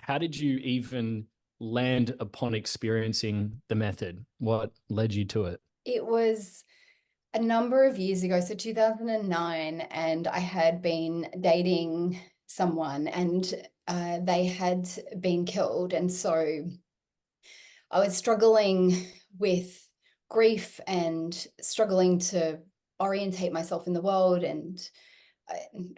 how did you even land upon experiencing the method? What led you to it? It was a number of years ago, so 2009, and I had been dating someone, and they had been killed. And so I was struggling with grief and struggling to orientate myself in the world and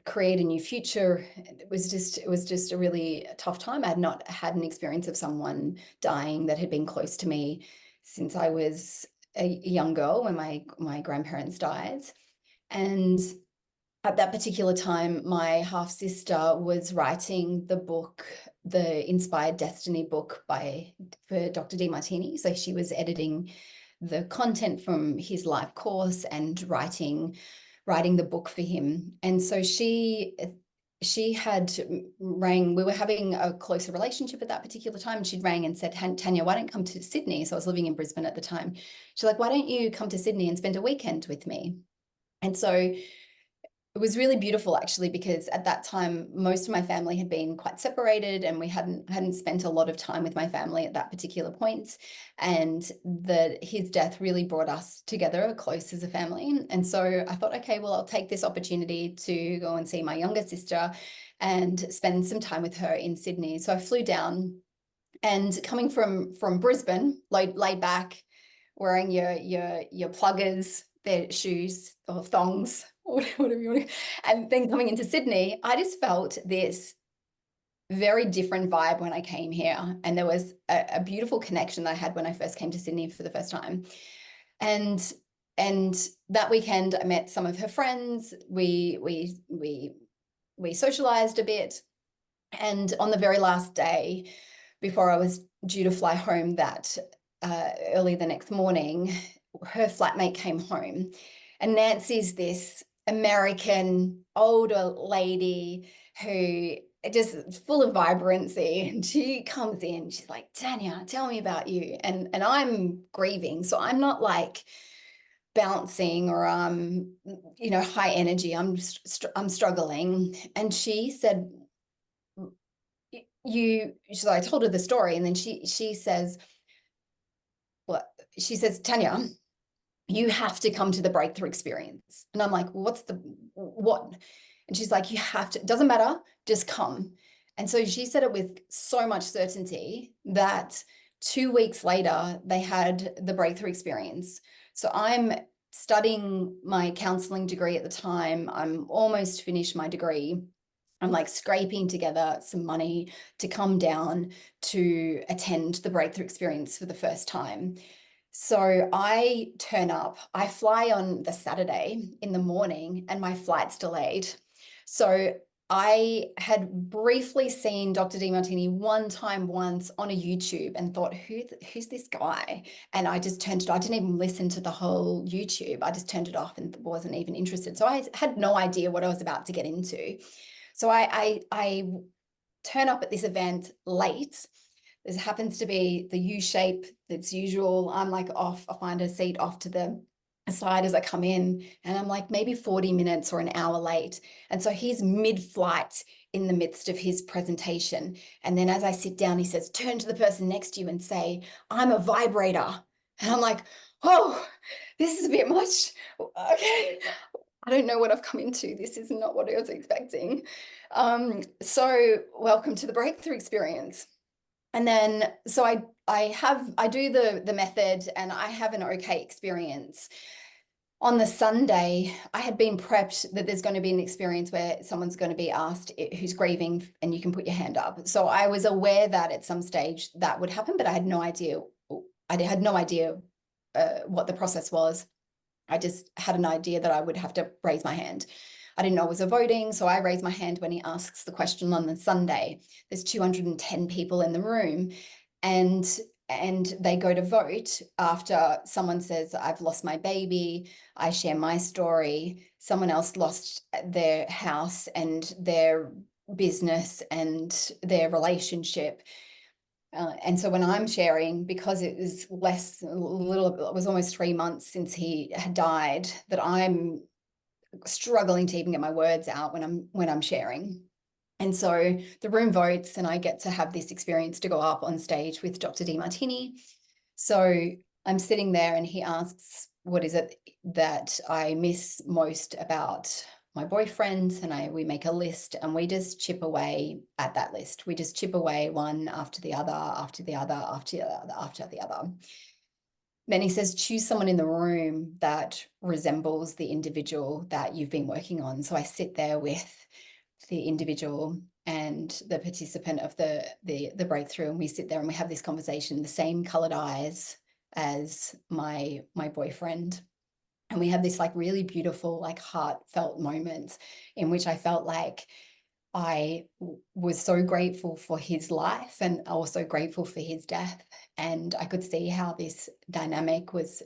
create a new future. It was just a really tough time. I had not had an experience of someone dying that had been close to me since I was a young girl when my grandparents died. And at that particular time, my half sister was writing the book, the Inspired Destiny book for Dr. Demartini. So she was editing the content from his live course and writing the book for him. And so she had rang, we were having a closer relationship at that particular time. And she'd rang and said, Tanya, why don't you come to Sydney? So I was living in Brisbane at the time. She's like, why don't you come to Sydney and spend a weekend with me? And so it was really beautiful, actually, because at that time, most of my family had been quite separated, and we hadn't spent a lot of time with my family at that particular point. And his death really brought us together close as a family. And so I thought, okay, well, I'll take this opportunity to go and see my younger sister and spend some time with her in Sydney. So I flew down, and coming from Brisbane, laid back, wearing your pluggers, their shoes or thongs, or whatever you want to, and then coming into Sydney, I just felt this very different vibe when I came here. And there was a beautiful connection that I had when I first came to Sydney for the first time. And that weekend I met some of her friends. We socialized a bit. And on the very last day, before I was due to fly home early the next morning, her flatmate came home. And Nancy's this American older lady who just full of vibrancy. And she comes in, she's like, Tanya, tell me about you. And I'm grieving. So I'm not like bouncing or high energy. I'm struggling. And she said, so I told her the story, and then she says, Tanya, you have to come to the breakthrough experience. And I'm like, what? And she's like, you have to, it doesn't matter, just come. And so she said it with so much certainty that 2 weeks later, they had the breakthrough experience. So I'm studying my counselling degree at the time. I'm almost finished my degree. I'm like scraping together some money to come down to attend the breakthrough experience for the first time. So I turn up, I fly on the Saturday in the morning, and my flight's delayed. So I had briefly seen Dr. Demartini once on a YouTube and thought, who's this guy? And I just turned it off. I didn't even listen to the whole YouTube. I just turned it off and wasn't even interested. So I had no idea what I was about to get into. So I turn up at this event late. This happens to be the U shape that's usual. I'm like off, I find a seat off to the side as I come in, and I'm like maybe 40 minutes or an hour late. And so he's mid-flight in the midst of his presentation. And then as I sit down, he says, turn to the person next to you and say, I'm a vibrator. And I'm like, oh, this is a bit much. Okay. I don't know what I've come into. This is not what I was expecting. So welcome to the breakthrough experience. And then, so I do the method, and I have an okay experience. On the Sunday, I had been prepped that there's going to be an experience where someone's going to be asked who's grieving, and you can put your hand up. So I was aware that at some stage that would happen, but I had no idea. What the process was. I just had an idea that I would have to raise my hand. I didn't know it was a voting, so I raised my hand when he asks the question on the Sunday. There's 210 people in the room, and they go to vote after someone says, I've lost my baby. I share my story. Someone else lost their house and their business and their relationship. And so when I'm sharing, because it was it was almost 3 months since he had died, that I'm struggling to even get my words out when I'm sharing. And so the room votes, and I get to have this experience to go up on stage with Dr. Demartini. So I'm sitting there and he asks, what is it that I miss most about my boyfriend? And we make a list, and we just chip away at that list. We just chip away one after the other, after the other, after the other, after the other. Then he says, choose someone in the room that resembles the individual that you've been working on. So I sit there with the individual and the participant of the breakthrough, and we sit there and we have this conversation, the same colored eyes as my boyfriend. And we have this like really beautiful, like heartfelt moments in which I felt like I was so grateful for his life and also grateful for his death. And I could see how this dynamic was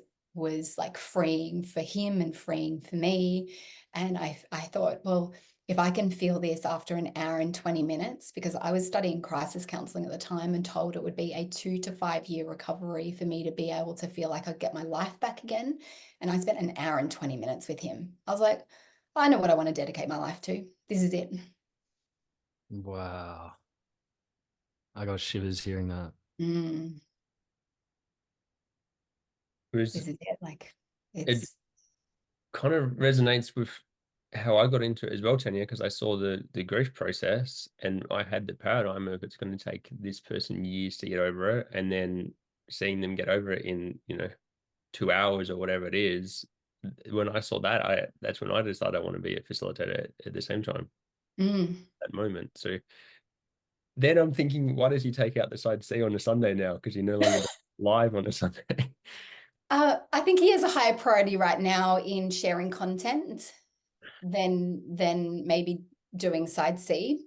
like freeing for him and freeing for me. And I thought, well, if I can feel this after an hour and 20 minutes, because I was studying crisis counselling at the time and told it would be a 2 to 5 year recovery for me to be able to feel like I'd get my life back again. And I spent an hour and 20 minutes with him. I was like, I know what I want to dedicate my life to. This is it. Wow. I got shivers hearing that. Mm, Whereas this is it. Like, it it's kind of resonates with how I got into it as well, Tanya, because I saw the grief process, and I had the paradigm of it's going to take this person years to get over it, and then seeing them get over it in 2 hours or whatever it is. When I saw that, that's when I decided I want to be a facilitator at the same time, that moment. So then I'm thinking, why does he take out the side C on a Sunday now? Because he no longer live on a Sunday. I think he has a higher priority right now in sharing content than maybe doing side C.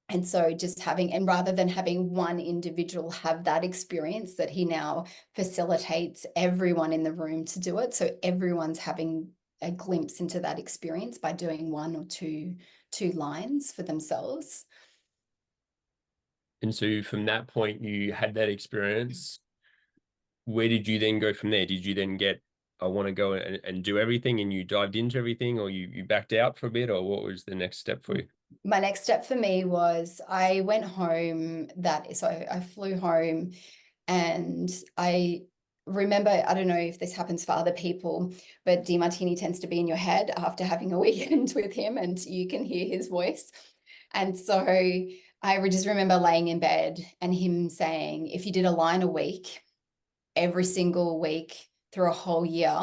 And so just having, and rather than having one individual have that experience, that he now facilitates everyone in the room to do it. So everyone's having a glimpse into that experience by doing one or two lines for themselves. And so from that point, you had that experience. Where did you then go from there? Did you then get, I want to go and do everything, and you dived into everything, or you backed out for a bit, or what was the next step for you? My next step for me was I went home so I flew home, and I remember, I don't know if this happens for other people, but Demartini tends to be in your head after having a weekend with him, and you can hear his voice. And so I just remember laying in bed and him saying, if you did a line a week, every single week through a whole year,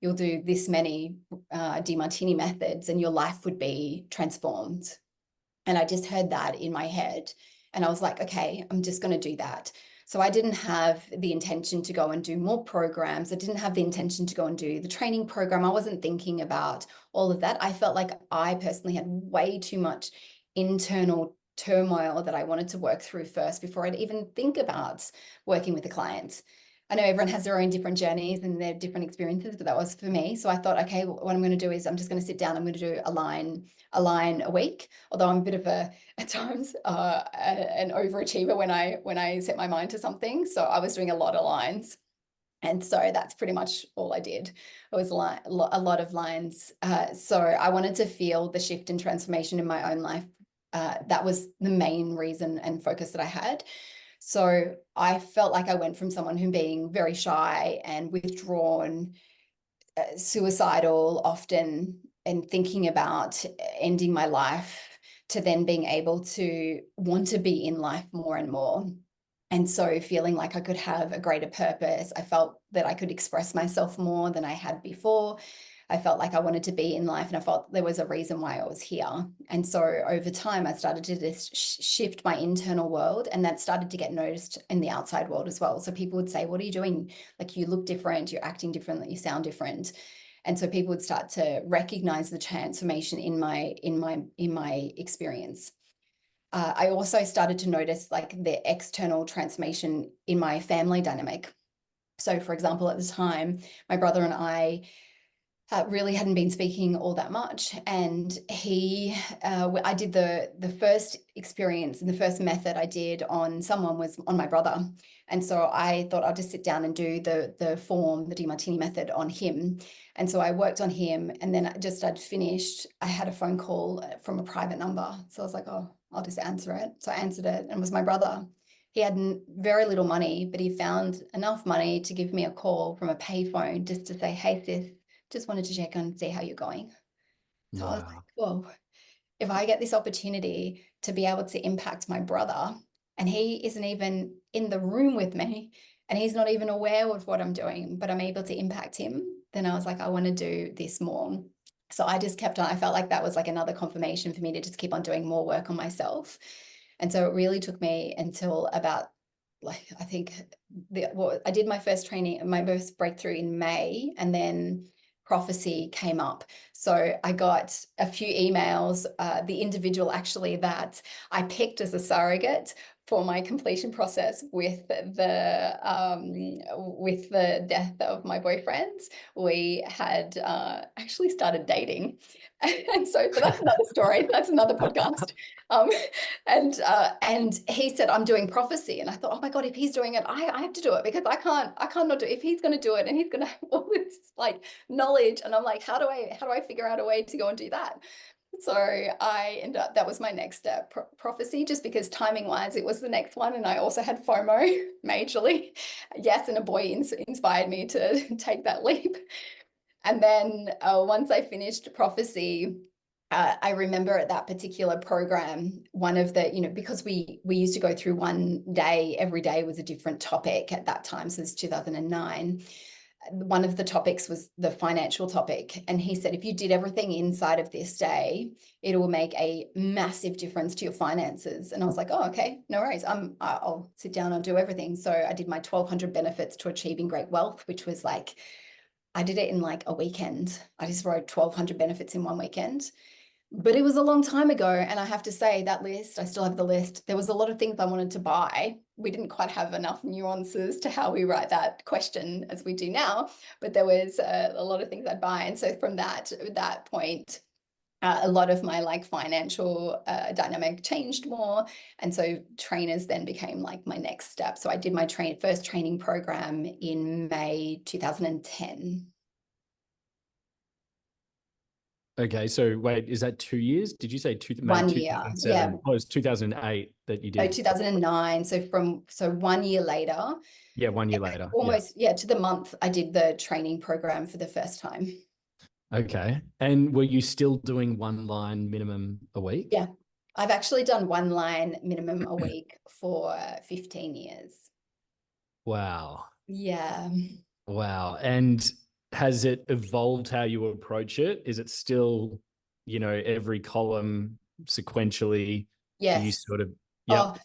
you'll do this many Demartini methods and your life would be transformed. And I just heard that in my head. And I was like, okay, I'm just going to do that. So I didn't have the intention to go and do more programs. I didn't have the intention to go and do the training program. I wasn't thinking about all of that. I felt like I personally had way too much internal turmoil that I wanted to work through first before I'd even think about working with a client. I know everyone has their own different journeys and their different experiences, but that was for me. So I thought, okay, what I'm going to do is I'm just going to sit down. I'm going to do a line a week. Although I'm a bit of at times an overachiever when I set my mind to something. So I was doing a lot of lines. And so that's pretty much all I did. It was a lot of lines. So I wanted to feel the shift and transformation in my own life. That was the main reason and focus that I had. So I felt like I went from someone who being very shy and withdrawn, suicidal often, and thinking about ending my life, to then being able to want to be in life more and more. And so feeling like I could have a greater purpose. I felt that I could express myself more than I had before. I felt like I wanted to be in life, and I felt there was a reason why I was here. And so over time, I started to just shift my internal world, and that started to get noticed in the outside world as well. So people would say, what are you doing? Like, you look different, you're acting different, you sound different. And so people would start to recognize the transformation in my experience. I also started to notice like the external transformation in my family dynamic. So for example, at the time, my brother and I really hadn't been speaking all that much. And I did the first experience, and the first method I did on someone was on my brother. And so I thought I'll just sit down and do the form, the Demartini method, on him. And so I worked on him, and then I'd finished, I had a phone call from a private number. So I was like, oh, I'll just answer it. So I answered it, and it was my brother. He had very little money, but he found enough money to give me a call from a payphone just to say, hey, sis, just wanted to check on and see how you're going. So I was like, whoa, if I get this opportunity to be able to impact my brother, and he isn't even in the room with me, and he's not even aware of what I'm doing, but I'm able to impact him, then I was like, I want to do this more. So I just kept on. I felt like that was like another confirmation for me to just keep on doing more work on myself. And so it really took me until about, like, I think I did my first training, my first breakthrough in May, and then prophecy came up. So I got a few emails, the individual actually that I picked as a surrogate for my completion process with the death of my boyfriend, we had actually started dating. And so, but that's another story. That's another podcast. And he said, I'm doing prophecy. And I thought, oh my God, if he's doing it, I have to do it, because I can't not do it. If he's going to do it and he's going to have all this like knowledge. And I'm like, how do I figure out a way to go and do that? So I ended up, that was my next step, prophecy, just because timing wise, it was the next one. And I also had FOMO majorly. Yes. And a boy inspired me to take that leap. And then once I finished prophecy, I remember at that particular program, one of the, because we used to go through one day, every day was a different topic at that time. So it's 2009. One of the topics was the financial topic. And he said, if you did everything inside of this day, it will make a massive difference to your finances. And I was like, oh, okay, no worries. I'll sit down, I'll do everything. So I did my 1200 benefits to achieving great wealth, which was like, I did it in like a weekend. I just wrote 1200 benefits in one weekend. But it was a long time ago. And I have to say that list, I still have the list. There was a lot of things I wanted to buy. We didn't quite have enough nuances to how we write that question as we do now, but there was a lot of things I'd buy. And so from that point, a lot of my like financial dynamic changed more. And so trainers then became like my next step. So I did my first training program in May 2010. Okay, so wait, is that 2 years? Did you say May 1 year? 2007? Yeah. Oh, it's 2008 that you did. No, 2009. So 1 year later. Yeah, 1 year later. Almost, yeah, to the month, I did the training program for the first time. Okay. And were you still doing one line minimum a week? Yeah. I've actually done one line minimum a week for 15 years. Wow. Yeah. Wow. And has it evolved how you approach it? Is it still, every column sequentially? Yes. Do you sort of, yeah. Oh,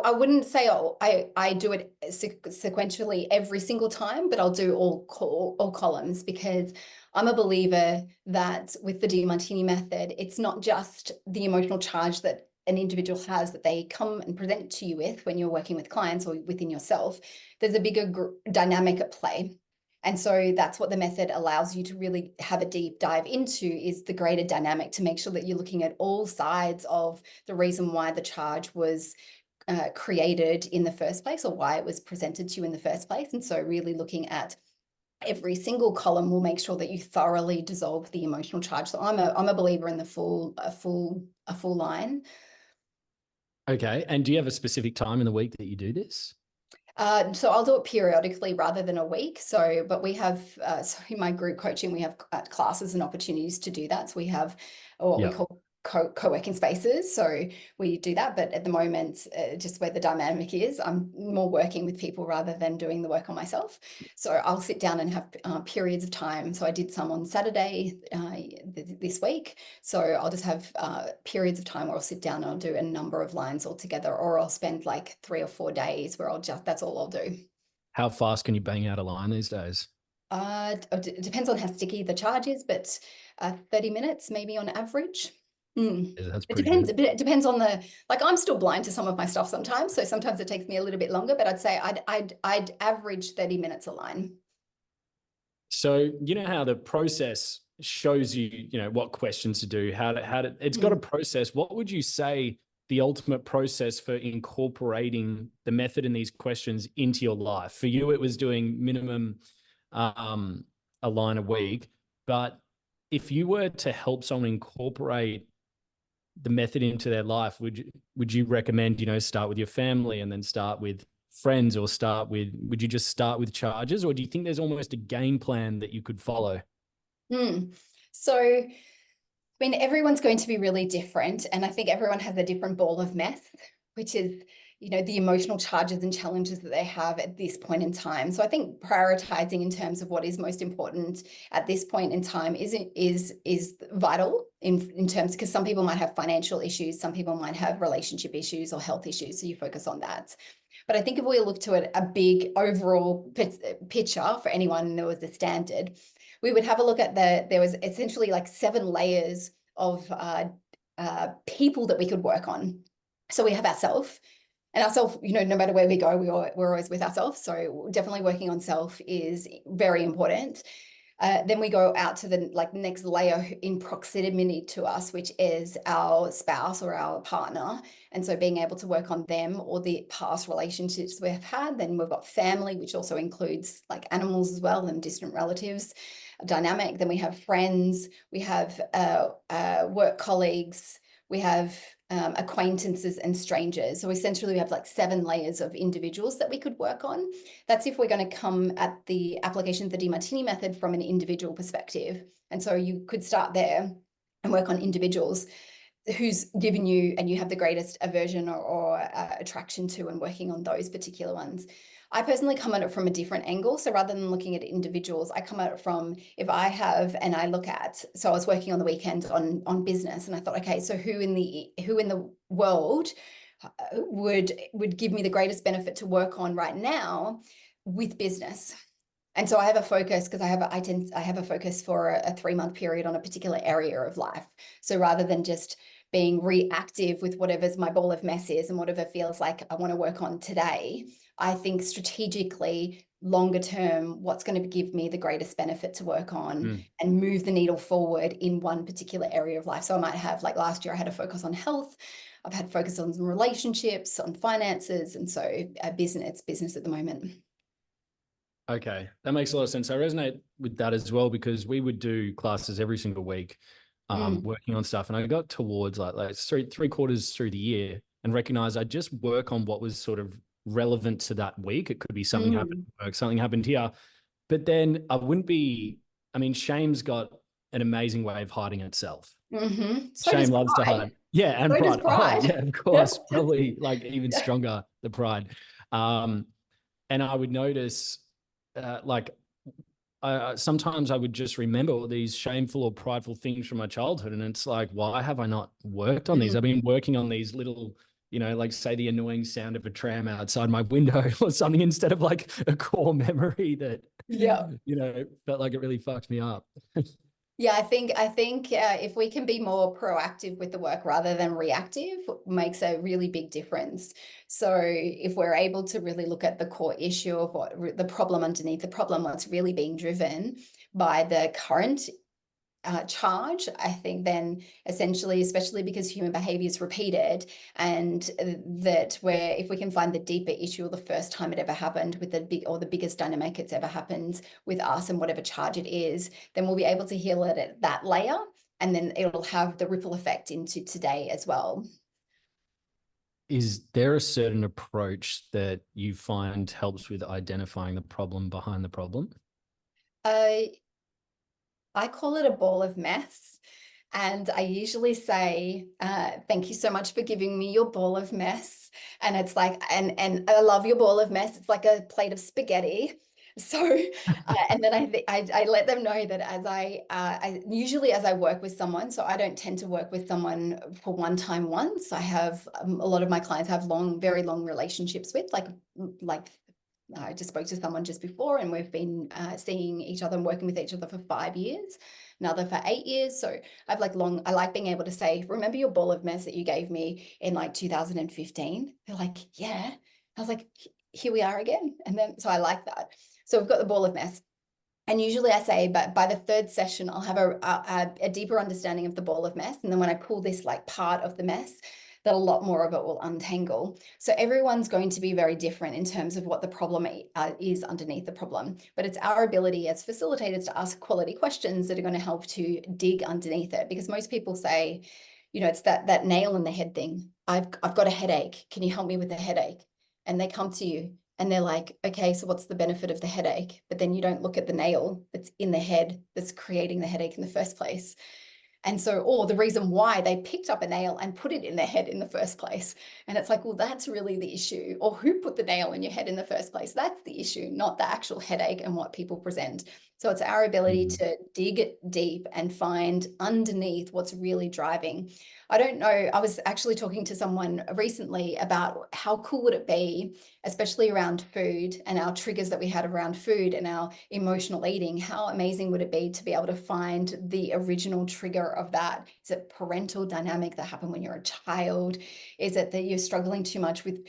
I wouldn't say I do it sequentially every single time, but I'll do all columns, because I'm a believer that with the Demartini method, it's not just the emotional charge that an individual has that they come and present to you with when you're working with clients or within yourself. There's a bigger dynamic at play. And so that's what the method allows you to really have a deep dive into, is the greater dynamic, to make sure that you're looking at all sides of the reason why the charge was created in the first place, or why it was presented to you in the first place. And so really looking at every single column will make sure that you thoroughly dissolve the emotional charge. So I'm a believer in a full line. Okay. And do you have a specific time in the week that you do this? So I'll do it periodically rather than a week. So, but we have, so in my group coaching, we have classes and opportunities to do that. So we have what we call co-working spaces. So we do that, but at the moment, just where the dynamic is, I'm more working with people rather than doing the work on myself. So I'll sit down and have periods of time. So I did some on Saturday this week. So I'll just have periods of time where I'll sit down and I'll do a number of lines all together, or I'll spend like 3 or 4 days where that's all I'll do. How fast can you bang out a line these days? It depends on how sticky the charge is, but 30 minutes maybe on average. That's it depends. It depends on like I'm still blind to some of my stuff sometimes. So sometimes it takes me a little bit longer, but I'd say I'd average 30 minutes a line. So you know how the process shows you, what questions to do, how to it's got a process. What would you say the ultimate process for incorporating the method in these questions into your life? For you, it was doing minimum a line a week, but if you were to help someone incorporate the method into their life, would you recommend, start with your family and then start with friends, or would you just start with charges, or do you think there's almost a game plan that you could follow? So, I mean, everyone's going to be really different. And I think everyone has a different ball of mess, which is, the emotional charges and challenges that they have at this point in time. So I think prioritizing in terms of what is most important at this point in time is vital in terms, because some people might have financial issues, some people might have relationship issues or health issues. So you focus on that. But I think if we look to it, a big overall picture for anyone, and there was a standard, we would have a look at there was essentially like 7 layers of people that we could work on. So we have ourselves, and ourselves, no matter where we go, we're always with ourselves. So definitely working on self is very important. Then we go out to the next layer in proximity to us, which is our spouse or our partner. And so being able to work on them or the past relationships we've had. Then we've got family, which also includes like animals as well and distant relatives dynamic. Then we have friends, we have work colleagues, we have acquaintances and strangers. So essentially we have like 7 layers of individuals that we could work on. That's if we're going to come at the application of the Demartini method from an individual perspective. And so you could start there and work on individuals who's given you, and you have the greatest aversion or attraction to, and working on those particular ones. I personally come at it from a different angle. So rather than looking at individuals, I come at it from, if I have, and I look at, so I was working on the weekend on business, and I thought, okay, so who in the world would give me the greatest benefit to work on right now with business? And so I have a focus, because I have a focus for a 3-month period on a particular area of life. So rather than just being reactive with whatever's my ball of mess is and whatever feels like I want to work on today, I think strategically, longer term, what's going to give me the greatest benefit to work on and move the needle forward in one particular area of life. So I might have, like last year, I had a focus on health. I've had focus on some relationships, on finances, and so business at the moment. Okay, that makes a lot of sense. I resonate with that as well, because we would do classes every single week, working on stuff, and I got towards like 3/4 through the year and recognized I just work on what was sort of relevant to that week. It could be something happened at work, something happened here, but then I wouldn't be. I mean, shame's got an amazing way of hiding itself. So Shame loves to hide. Yeah, and so pride. pride. Oh, yeah, of course, probably like even stronger, the pride. And I would notice, sometimes I would just remember all these shameful or prideful things from my childhood, and it's like, why have I not worked on these? I've been working on these little, like say the annoying sound of a tram outside my window or something, instead of like a core memory that, felt like it really fucked me up. Yeah, I think if we can be more proactive with the work rather than reactive, makes a really big difference. So if we're able to really look at the core issue of what the problem underneath the problem, what's really being driven by the current charge, I think then essentially, especially because human behavior is repeated, and that if we can find the deeper issue, or the first time it ever happened with the biggest dynamic it's ever happened with us, and whatever charge it is, then we'll be able to heal it at that layer, and then it'll have the ripple effect into today as well. Is there a certain approach that you find helps with identifying the problem behind the problem? I call it a ball of mess. And I usually say, thank you so much for giving me your ball of mess. And it's like, and I love your ball of mess. It's like a plate of spaghetti. So, and then I let them know that as I usually, as I work with someone, so I don't tend to work with someone for one time once. I have a lot of my clients have very long relationships with, like I just spoke to someone just before, and we've been seeing each other and working with each other for 5 years, another for 8 years. So I like being able to say, remember your ball of mess that you gave me in like 2015? They're like, yeah. I was like, here we are again. And then, so I like that. So we've got the ball of mess. And usually I say, but by the 3rd session, I'll have a deeper understanding of the ball of mess. And then when I pull this like part of the mess, that a lot more of it will untangle. So everyone's going to be very different in terms of what the problem is underneath the problem. But it's our ability as facilitators to ask quality questions that are going to help to dig underneath it. Because most people say, you know, it's that nail in the head thing. I've got a headache. Can you help me with the headache? And they come to you and they're like, okay, so what's the benefit of the headache? But then you don't look at the nail that's in the head that's creating the headache in the first place. And so, or the reason why they picked up a nail and put it in their head in the first place. And it's like, well, that's really the issue. Or who put the nail in your head in the first place? That's the issue, not the actual headache and what people present. So it's our ability to dig deep and find underneath what's really driving. I don't know. I was actually talking to someone recently about how cool would it be, especially around food and our triggers that we had around food and our emotional eating. How amazing would it be to be able to find the original trigger of that? Is it parental dynamic that happened when you're a child? Is it that you're struggling too much with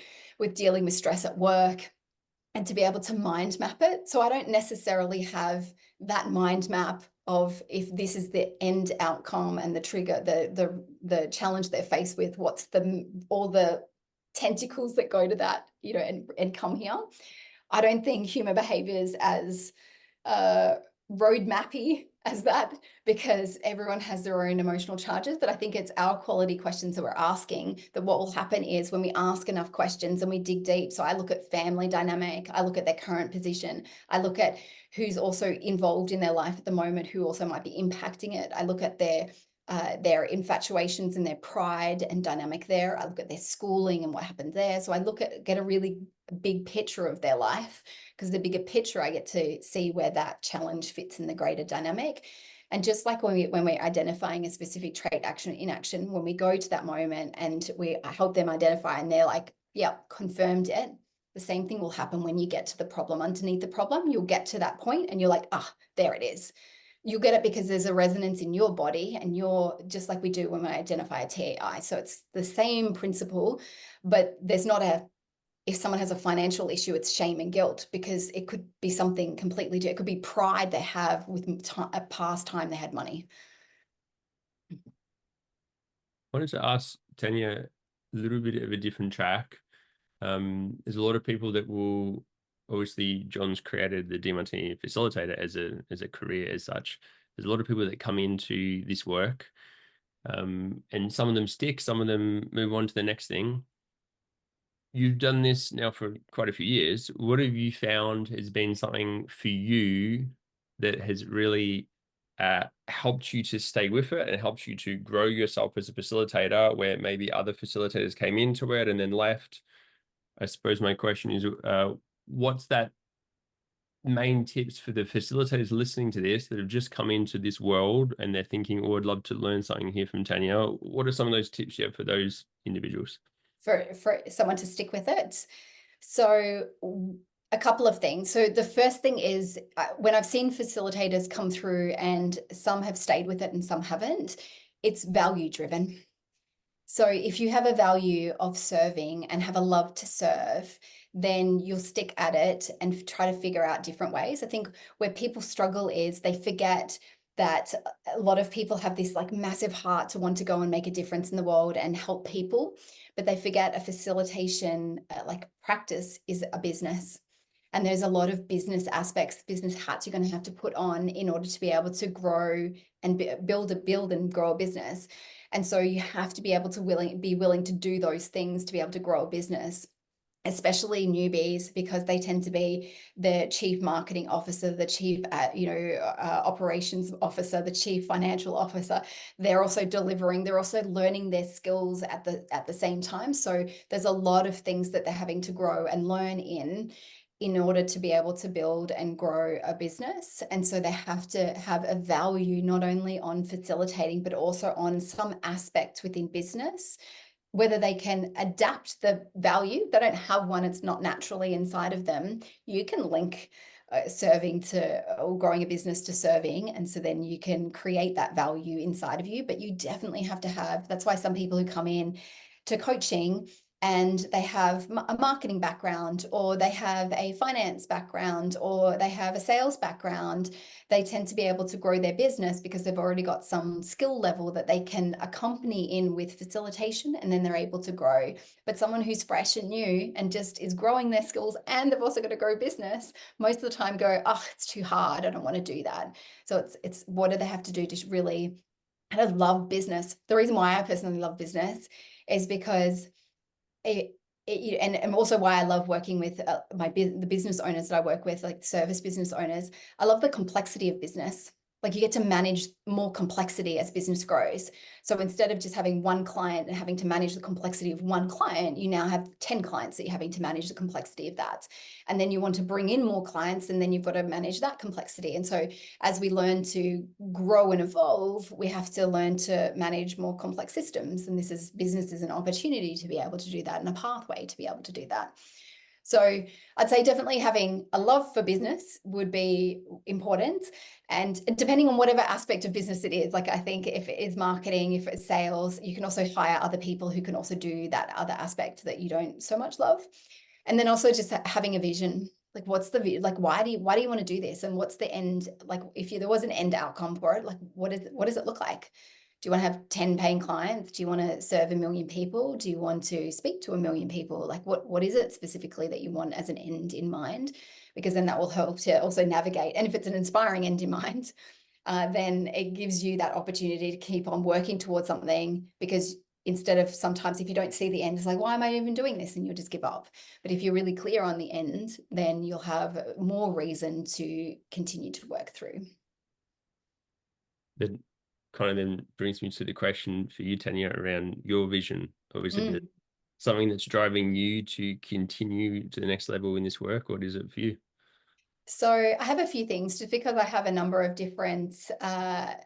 dealing with stress at work? And to be able to mind map it. So I don't necessarily have that mind map of if this is the end outcome and the trigger, the challenge they're faced with, what's all the tentacles that go to that, you know, and come here. I don't think human behavior is as road mappy as that, because everyone has their own emotional charges. But I think it's our quality questions that we're asking, that what will happen is when we ask enough questions and we dig deep. So I look at family dynamic, I look at their current position, I look at who's also involved in their life at the moment, who also might be impacting it. I look at their infatuations and their pride and dynamic there. I look at their schooling and what happened there. So I get a really big picture of their life, because the bigger picture, I get to see where that challenge fits in the greater dynamic. And just like when we're identifying a specific trait, action, inaction, when we go to that moment and I help them identify and they're like, yeah, confirmed it. The same thing will happen when you get to the problem. Underneath the problem, you'll get to that point and you're like, there it is. You'll get it because there's a resonance in your body, and you're just like we do when we identify a TAI. So it's the same principle, but there's not if someone has a financial issue, it's shame and guilt, because it could be something completely different. It could be pride they have with a past time they had money. I wanted to ask Tanya a little bit of a different track. There's a lot of people that will, obviously John's created the Demartini Facilitator as a career as such. There's a lot of people that come into this work, and some of them stick, some of them move on to the next thing. You've done this now for quite a few years. What have you found has been something for you that has really helped you to stay with it and helped you to grow yourself as a facilitator, where maybe other facilitators came into it and then left? I suppose my question is, what's that main tips for the facilitators listening to this that have just come into this world and they're thinking, oh, I'd love to learn something here from Tanya? What are some of those tips you have for those individuals? For someone to stick with it. So a couple of things. So the first thing is, when I've seen facilitators come through and some have stayed with it and some haven't, it's value driven. So if you have a value of serving and have a love to serve, then you'll stick at it and try to figure out different ways. I think where people struggle is they forget that a lot of people have this like massive heart to want to go and make a difference in the world and help people, but they forget a facilitation like practice is a business. And there's a lot of business aspects, business hats you're going to have to put on in order to be able to grow and build and grow a business. And so you have to be able to be willing to do those things to be able to grow a business, especially newbies, because they tend to be the chief marketing officer, the chief, operations officer, the chief financial officer. They're also delivering, they're also learning their skills at the same time. So there's a lot of things that they're having to grow and learn in order to be able to build and grow a business. And so they have to have a value not only on facilitating, but also on some aspects within business, whether they can adapt the value. They don't have one, it's not naturally inside of them. You can link serving to, or growing a business to serving. And so then you can create that value inside of you, but you definitely have to have, that's why some people who come in to coaching and they have a marketing background, or they have a finance background, or they have a sales background, they tend to be able to grow their business because they've already got some skill level that they can accompany in with facilitation, and then they're able to grow. But someone who's fresh and new and just is growing their skills and they've also got to grow business, most of the time go, oh, it's too hard, I don't want to do that. So it's what do they have to do to really And I love business. The reason why I personally love business is because and also why I love working with the business owners that I work with, like service business owners. I love the complexity of business. Like, you get to manage more complexity as business grows. So instead of just having one client and having to manage the complexity of one client, you now have 10 clients that you're having to manage the complexity of that. And then you want to bring in more clients, and then you've got to manage that complexity. And so as we learn to grow and evolve, we have to learn to manage more complex systems. And business is an opportunity to be able to do that, and a pathway to be able to do that. So I'd say definitely having a love for business would be important. And depending on whatever aspect of business it is, like, I think if it is marketing, if it's sales, you can also hire other people who can also do that other aspect that you don't so much love. And then also just having a vision. Like, what's the, like, why do you want to do this? And what's the end? Like, if there was an end outcome for it, like, what does it look like? Do you want to have 10 paying clients? Do you want to serve 1 million people? Do you want to speak to 1 million people? Like, what is it specifically that you want as an end in mind? Because then that will help to also navigate. And if it's an inspiring end in mind, then it gives you that opportunity to keep on working towards something, because instead of sometimes if you don't see the end, it's like, why am I even doing this? And you'll just give up. But if you're really clear on the end, then you'll have more reason to continue to work through. That kind of then brings me to the question for you, Tanya, around your vision. Or is it something that's driving you to continue to the next level in this work? What is it for you? So I have a few things, just because I have a number of different I've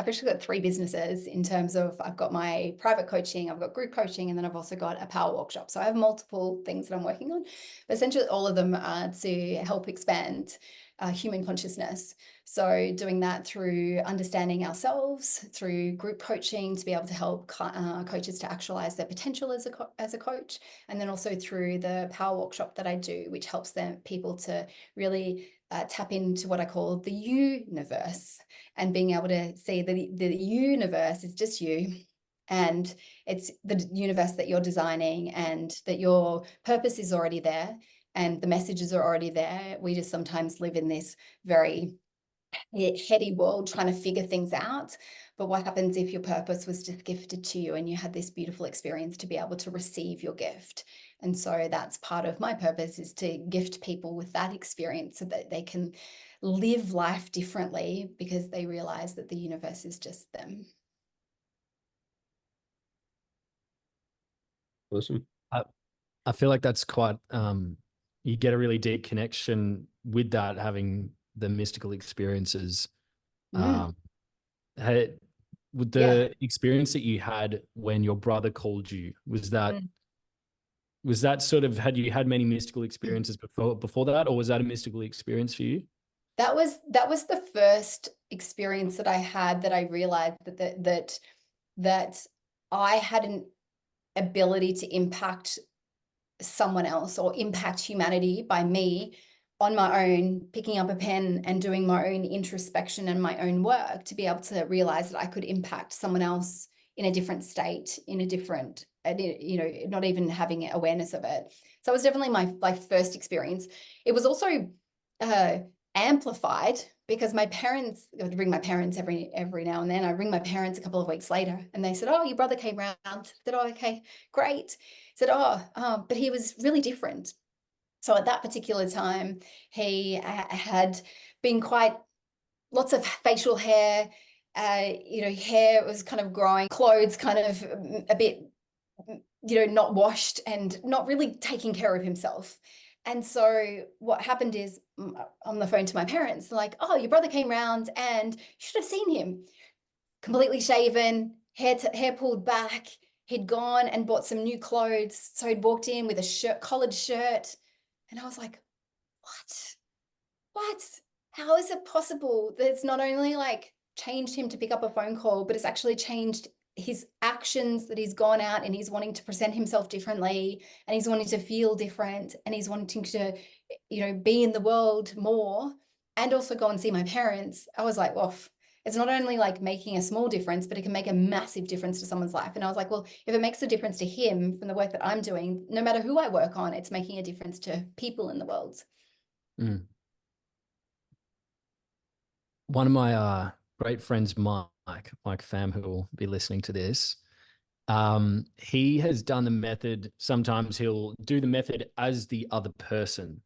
actually got 3 businesses, in terms of I've got my private coaching, I've got group coaching, and then I've also got a power workshop. So I have multiple things that I'm working on, but essentially all of them are to help expand human consciousness. So doing that through understanding ourselves, through group coaching to be able to help coaches to actualize their potential as a coach, and then also through the power workshop that I do, which helps people to really tap into what I call the universe, and being able to see that the universe is just you. And it's the universe that you're designing, and that your purpose is already there, and the messages are already there. We just sometimes live in this very heady world trying to figure things out. But what happens if your purpose was just gifted to you, and you had this beautiful experience to be able to receive your gift? And so that's part of my purpose, is to gift people with that experience, so that they can live life differently, because they realize that the universe is just them. Awesome. I feel like that's quite, you get a really deep connection with that, having the mystical experiences. With the experience that you had when your brother called you, was that sort of, had you had many mystical experiences before that, or was that a mystical experience for you? That was the first experience that I had, that I realized that I had an ability to impact someone else, or impact humanity, by me on my own, picking up a pen and doing my own introspection and my own work, to be able to realize that I could impact someone else in a different state, in a different, not even having awareness of it. So it was definitely my first experience. It was also amplified, because my parents, I would ring my parents every now and then. I ring my parents a couple of weeks later, and they said, "Oh, your brother came round." I said, "Oh, okay, great." I said, but he was really different. So at that particular time, he had been quite lots of facial hair, hair was kind of growing, clothes kind of a bit, not washed, and not really taking care of himself. And so what happened is, on the phone to my parents, they're like, "Oh, your brother came round, and you should have seen him. Completely shaven, hair pulled back. He'd gone and bought some new clothes. So he'd walked in with a collared shirt." And I was like, what? How is it possible that it's not only like changed him to pick up a phone call, but it's actually changed his actions, that he's gone out and he's wanting to present himself differently, and he's wanting to feel different, and he's wanting to, be in the world more, and also go and see my parents. I was like, well, it's not only like making a small difference, but it can make a massive difference to someone's life. And I was like, well, if it makes a difference to him from the work that I'm doing, no matter who I work on, it's making a difference to people in the world. One of my great friend's Mike Pham, who will be listening to this. He has done the method. Sometimes he'll do the method as the other person.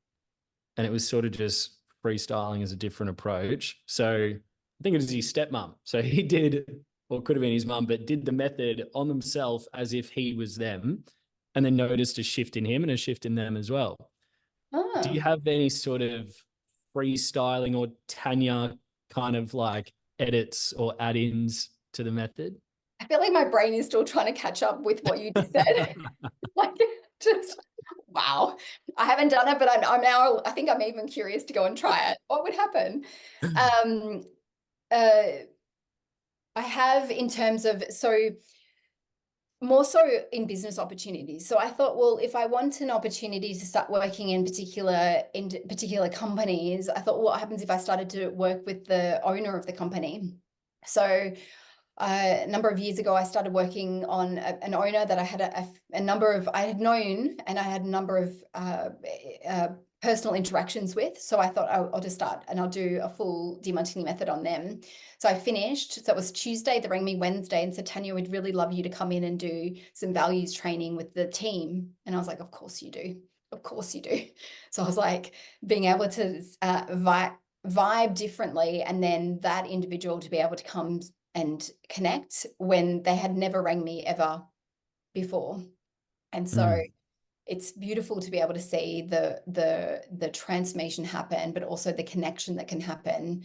And it was sort of just freestyling as a different approach. So I think it was his stepmom. So he did, or could have been his mum, but did the method on themselves as if he was them, and then noticed a shift in him and a shift in them as well. Do you have any sort of freestyling or Tanya kind of like edits or add-ins to the method? I feel like my brain is still trying to catch up with what you just said. Like, just wow. I haven't done it, but I'm now, I think I'm even curious to go and try it. What would happen? I have, in terms of, so more so in business opportunities. So I thought, well, if I want an opportunity to start working in particular companies, I thought, what happens if I started to work with the owner of the company? So a number of years ago, I started working on an owner that I had a number of, I had known, and I had a number of personal interactions with. So I thought I'll just start and I'll do a full Demartini Method on them. So I finished. So it was Tuesday. They rang me Wednesday and said, Tanya, we'd really love you to come in and do some values training with the team. And I was like, of course you do. Of course you do. So I was like, being able to vibe differently, and then that individual to be able to come and connect when they had never rang me ever before. And so it's beautiful to be able to see the transformation happen, but also the connection that can happen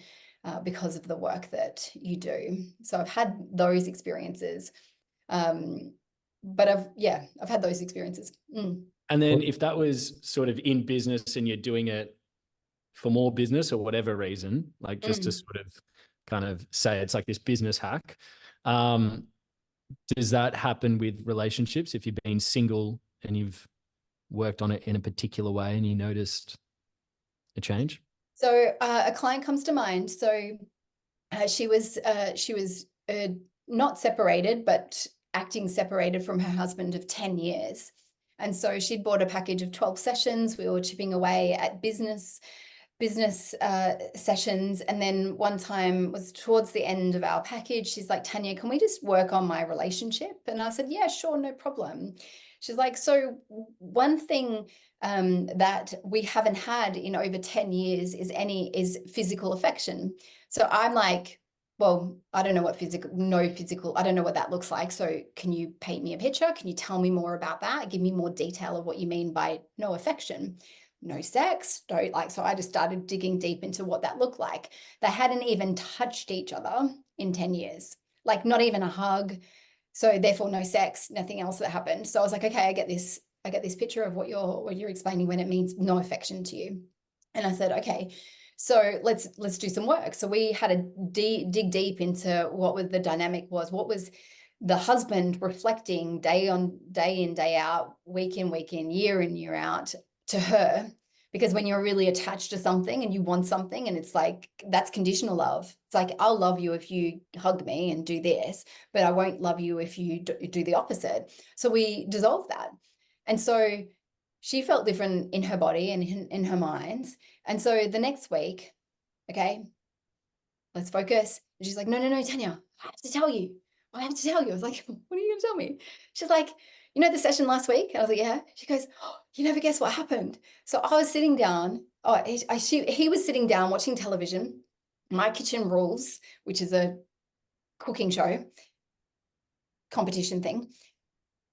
because of the work that you do. So I've had those experiences. But I've had those experiences. And then if that was sort of in business and you're doing it for more business or whatever reason, like just to sort of kind of say it's like this business hack, does that happen with relationships? If you've been single and you've worked on it in a particular way and you noticed a change? So a client comes to mind. So she was not separated, but acting separated from her husband of 10 years. And so she'd bought a package of 12 sessions. We were chipping away at business sessions. And then one time was towards the end of our package. She's like, Tanya, can we just work on my relationship? And I said, yeah, sure, no problem. She's like, so one thing that we haven't had in over 10 years is physical affection. So I'm like, well, I don't know what I don't know what that looks like. So can you paint me a picture? Can you tell me more about that? Give me more detail of what you mean by no affection. No sex, don't like. So I just started digging deep into what that looked like. They hadn't even touched each other in 10 years, like not even a hug. So therefore no sex, nothing else that happened. So I was like, okay, I get this picture of what you're explaining when it means no affection to you. And I said, okay, so let's do some work. So we had to dig deep into what the dynamic was. What was the husband reflecting day in, day out, week in, year in, year out to her? Because when you're really attached to something and you want something, and it's like, that's conditional love. It's like, I'll love you if you hug me and do this, but I won't love you if you do the opposite. So we dissolved that. And so she felt different in her body and in her mind. And so the next week, okay, let's focus. And she's like, no, Tanya, I have to tell you. I was like, what are you going to tell me? She's like, you know the session last week? And I was like, yeah. She goes, oh, you never guess what happened. So I was sitting down. He was sitting down watching television, My Kitchen Rules, which is a cooking show competition thing.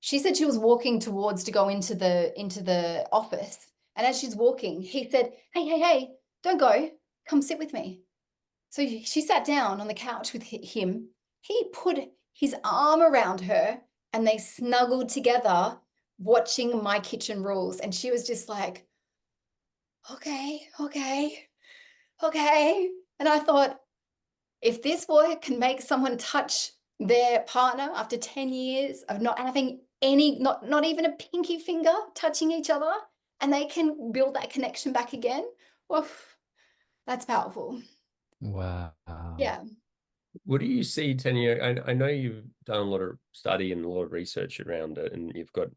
She said she was walking towards to go into the office. And as she's walking, he said, hey, don't go. Come sit with me. So she sat down on the couch with him. He put his arm around her and they snuggled together watching My Kitchen Rules. And she was just like, okay. And I thought, if this boy can make someone touch their partner after 10 years of not having not even a pinky finger touching each other, and they can build that connection back again, well, that's powerful. Wow. Yeah. What do you see, Tanya? I know you've done a lot of study and a lot of research around it, and you've got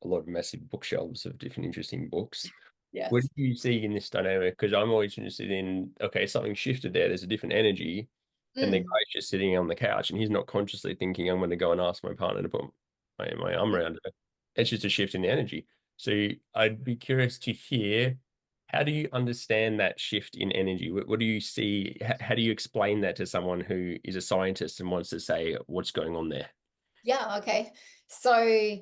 a lot of massive bookshelves of different interesting books. Yes. What do you see in this dynamic? Because I'm always interested in, okay, something shifted there. There's a different energy. and the Mm. guy's just sitting on the couch and he's not consciously thinking, I'm going to go and ask my partner to put my arm around her. It's just a shift in the energy. So I'd be curious to hear, how do you understand that shift in energy? What do you see? How do you explain that to someone who is a scientist and wants to say what's going on there? Yeah, okay. So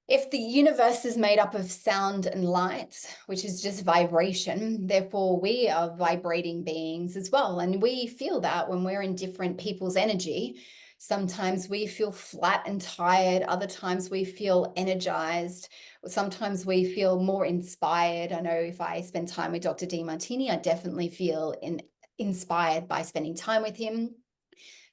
if the universe is made up of sound and light, which is just vibration, therefore we are vibrating beings as well. And we feel that when we're in different people's energy. Sometimes we feel flat and tired. Other times we feel energized. Sometimes we feel more inspired. I know if I spend time with Dr. Demartini, I definitely feel inspired by spending time with him.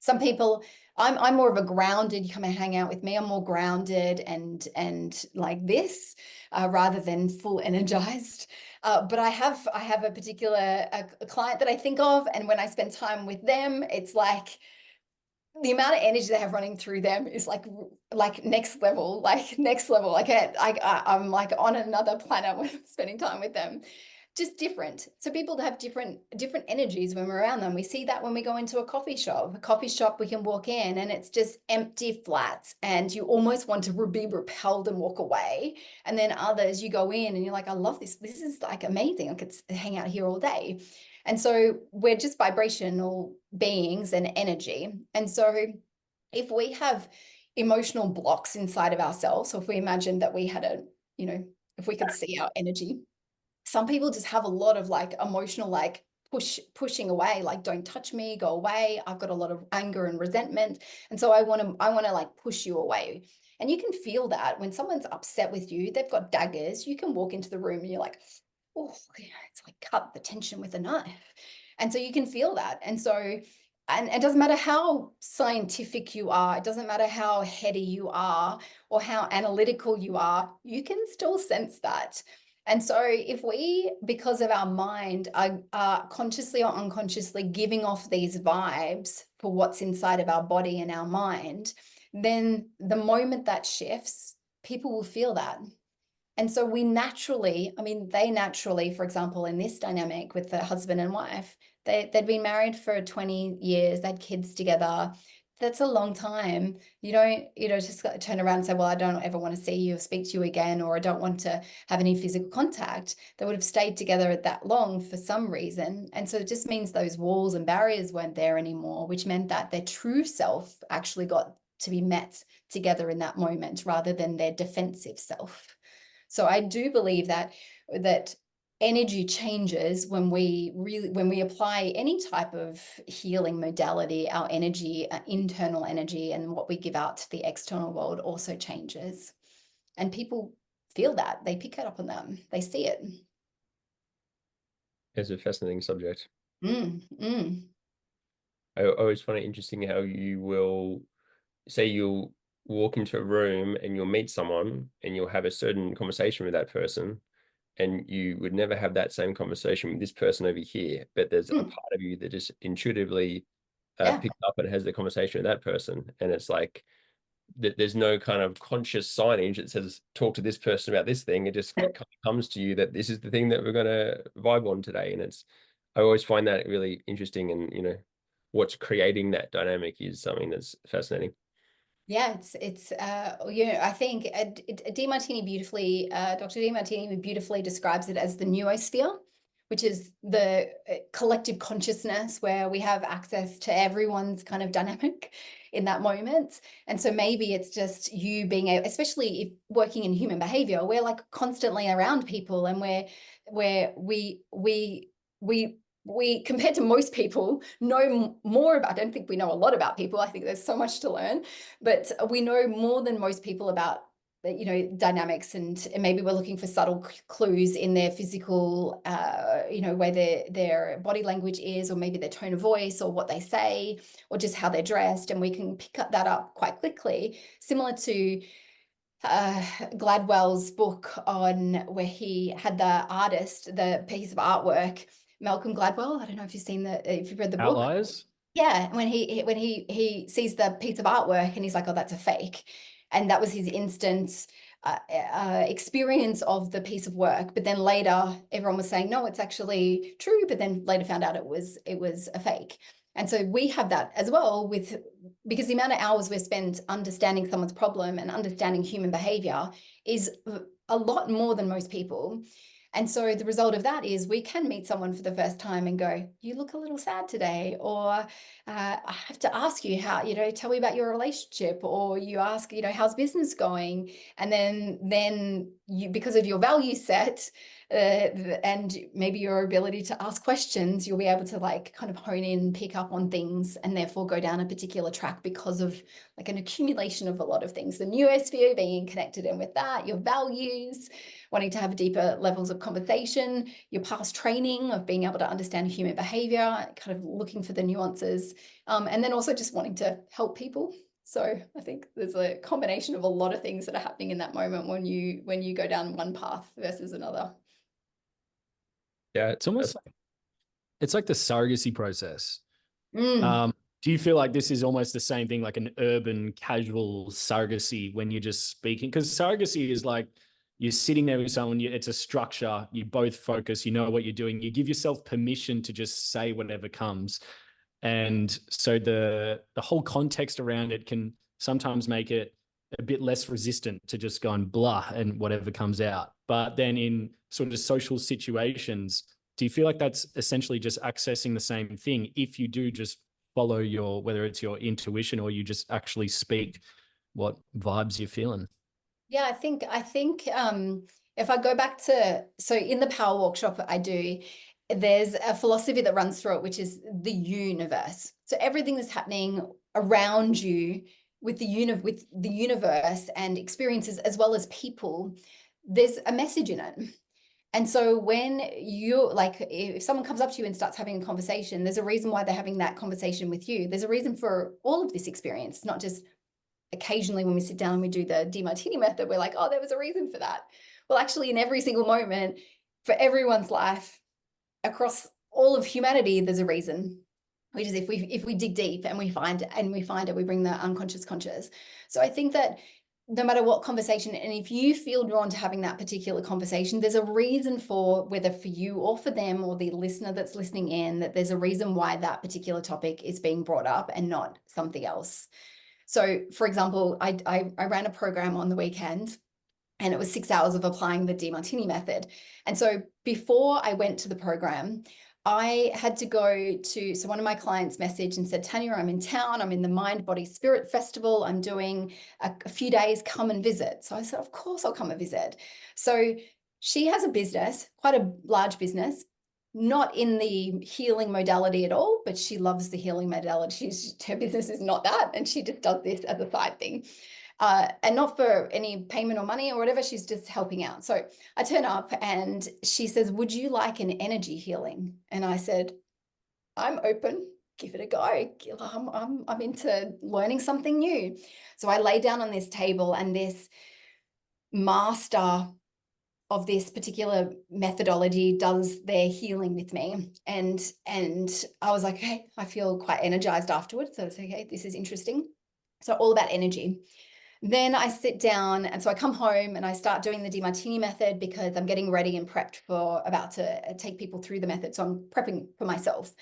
Some people, I'm more of a grounded, you come and hang out with me, I'm more grounded and like this, rather than full energized. But I have a particular a client that I think of, and when I spend time with them, it's like the amount of energy they have running through them is like next level, like next level. I'm like on another planet when I'm spending time with them. Just different. So people have different energies when we're around them. We see that when we go into a coffee shop. A coffee shop, we can walk in and it's just empty flats, and you almost want to be repelled and walk away. And then others, you go in and you're like, I love this. This is like amazing. I could hang out here all day. And so we're just vibrational beings and energy. And so if we have emotional blocks inside of ourselves, so if we imagine that we had if we could see our energy, some people just have a lot of like emotional, like pushing away, like don't touch me, go away. I've got a lot of anger and resentment. And so I want to like push you away. And you can feel that when someone's upset with you, they've got daggers, you can walk into the room and you're like, oh, it's like cut the tension with a knife. And so you can feel that. And so, and it doesn't matter how scientific you are, it doesn't matter how heady you are or how analytical you are, you can still sense that. And so if we, because of our mind, are consciously or unconsciously giving off these vibes for what's inside of our body and our mind, then the moment that shifts, people will feel that. And so we naturally, they naturally, for example, in this dynamic with the husband and wife, they'd been married for 20 years, they had kids together. That's a long time. You don't, just turn around and say, well, I don't ever want to see you or speak to you again, or I don't want to have any physical contact. They would have stayed together that long for some reason. And so it just means those walls and barriers weren't there anymore, which meant that their true self actually got to be met together in that moment rather than their defensive self. So I do believe that energy changes when we apply any type of healing modality. Our energy, internal energy, and what we give out to the external world also changes. And people feel that, they pick it up on them, they see it. It's a fascinating subject. I always find it interesting how you will say you'll walk into a room and you'll meet someone and you'll have a certain conversation with that person, and you would never have that same conversation with this person over here, but there's a part of you that just intuitively picks up and has the conversation with that person. And it's like there's no kind of conscious signage that says talk to this person about this thing. It just kind of comes to you that this is the thing that we're going to vibe on today. And I always find that really interesting, and what's creating that dynamic is something that's fascinating. Yeah, it's I think Demartini beautifully, Dr. Demartini beautifully describes it as the noosphere, which is the collective consciousness where we have access to everyone's kind of dynamic in that moment. And so maybe it's just you being able, especially if working in human behavior, we're like constantly around people, and we compared to most people know more about, I don't think we know a lot about people. I think there's so much to learn, but we know more than most people about dynamics, and maybe we're looking for subtle clues in their physical where their body language is, or maybe their tone of voice, or what they say, or just how they're dressed, and we can pick that up quite quickly, similar to Gladwell's book on where he had the artist, the piece of artwork, Malcolm Gladwell. I don't know if you've read the book. Outliers? Yeah, when he sees the piece of artwork and he's like, oh, that's a fake. And that was his instant experience of the piece of work. But then later everyone was saying, no, it's actually true. But then later found out it was a fake. And so we have that as well because the amount of hours we're spent understanding someone's problem and understanding human behavior is a lot more than most people. And so the result of that is we can meet someone for the first time and go, you look a little sad today, or I have to ask you how, tell me about your relationship, or you ask, how's business going? And then you, because of your value set and maybe your ability to ask questions, you'll be able to like kind of hone in, pick up on things, and therefore go down a particular track because of like an accumulation of a lot of things. The noosphere being connected in with that, your values, wanting to have deeper levels of conversation, your past training of being able to understand human behavior, kind of looking for the nuances, and then also just wanting to help people. So I think there's a combination of a lot of things that are happening in that moment when you go down one path versus another. Yeah, it's almost like, it's like the surrogacy process. Mm. Do you feel like this is almost the same thing, like an urban casual surrogacy when you're just speaking? Because surrogacy is like you're sitting there with someone, it's a structure, you both focus, you know what you're doing, you give yourself permission to just say whatever comes. And so the whole context around it can sometimes make it a bit less resistant to just going blah and whatever comes out. But then in sort of social situations, do you feel like that's essentially just accessing the same thing if you do just follow your, whether it's your intuition or you just actually speak what vibes you're feeling? Yeah, I think if I go back to, so in the power workshop I do, there's a philosophy that runs through it, which is the universe. So everything that's happening around you with the universe and experiences as well as people, there's a message in it. And so when you like, if someone comes up to you and starts having a conversation, there's a reason why they're having that conversation with you. There's a reason for all of this experience, not just occasionally when we sit down and we do the Demartini method, we're like, oh, there was a reason for that. Well, actually, in every single moment for everyone's life across all of humanity, there's a reason. Which is if we dig deep and we find it, we bring the unconscious conscious. So I think that no matter what conversation, and if you feel drawn to having that particular conversation, there's a reason for, whether for you or for them or the listener that's listening in, that there's a reason why that particular topic is being brought up and not something else. So for example, I ran a program on the weekend and it was 6 hours of applying the Demartini method. And so before I went to the program, I had to go to, so one of my clients messaged and said, Tanya, I'm in town. I'm in the Mind, Body, Spirit Festival. I'm doing a few days, come and visit. So I said, of course I'll come and visit. So she has a business, quite a large business, not in the healing modality at all, but she loves the healing modality. Her business is not that. And she just does this as a side thing. And not for any payment or money or whatever, she's just helping out. So I turn up and she says, would you like an energy healing? And I said, I'm open, give it a go. I'm into learning something new. So I lay down on this table and this master of this particular methodology does their healing with me. And I was like, okay, I feel quite energized afterwards. So it's okay, this is interesting. So all about energy. Then I sit down, and so I come home and I start doing the Demartini method because I'm getting ready and prepped for about to take people through the method. So I'm prepping for myself.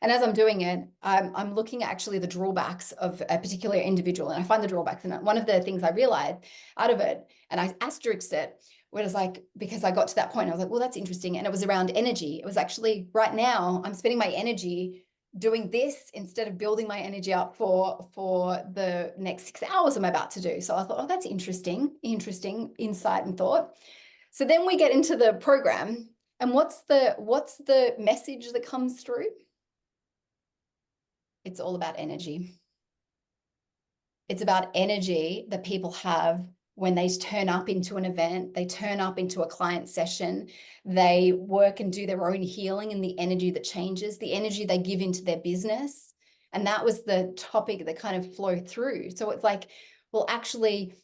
And as I'm doing it, I'm looking at actually the drawbacks of a particular individual, and I find the drawbacks. And one of the things I realized out of it, and I asterisked it, was like, because I got to that point, I was like, well, that's interesting. And it was around energy. It was actually, right now, I'm spending my energy doing this instead of building my energy up for the next 6 hours I'm about to do. So I thought, oh, that's interesting insight and thought. So then we get into the program, and what's the message that comes through? It's all about energy. It's about energy that people have when they turn up into an event, they turn up into a client session, they work and do their own healing, and the energy that changes, the energy they give into their business. And that was the topic that kind of flowed through. So it's like, well, actually,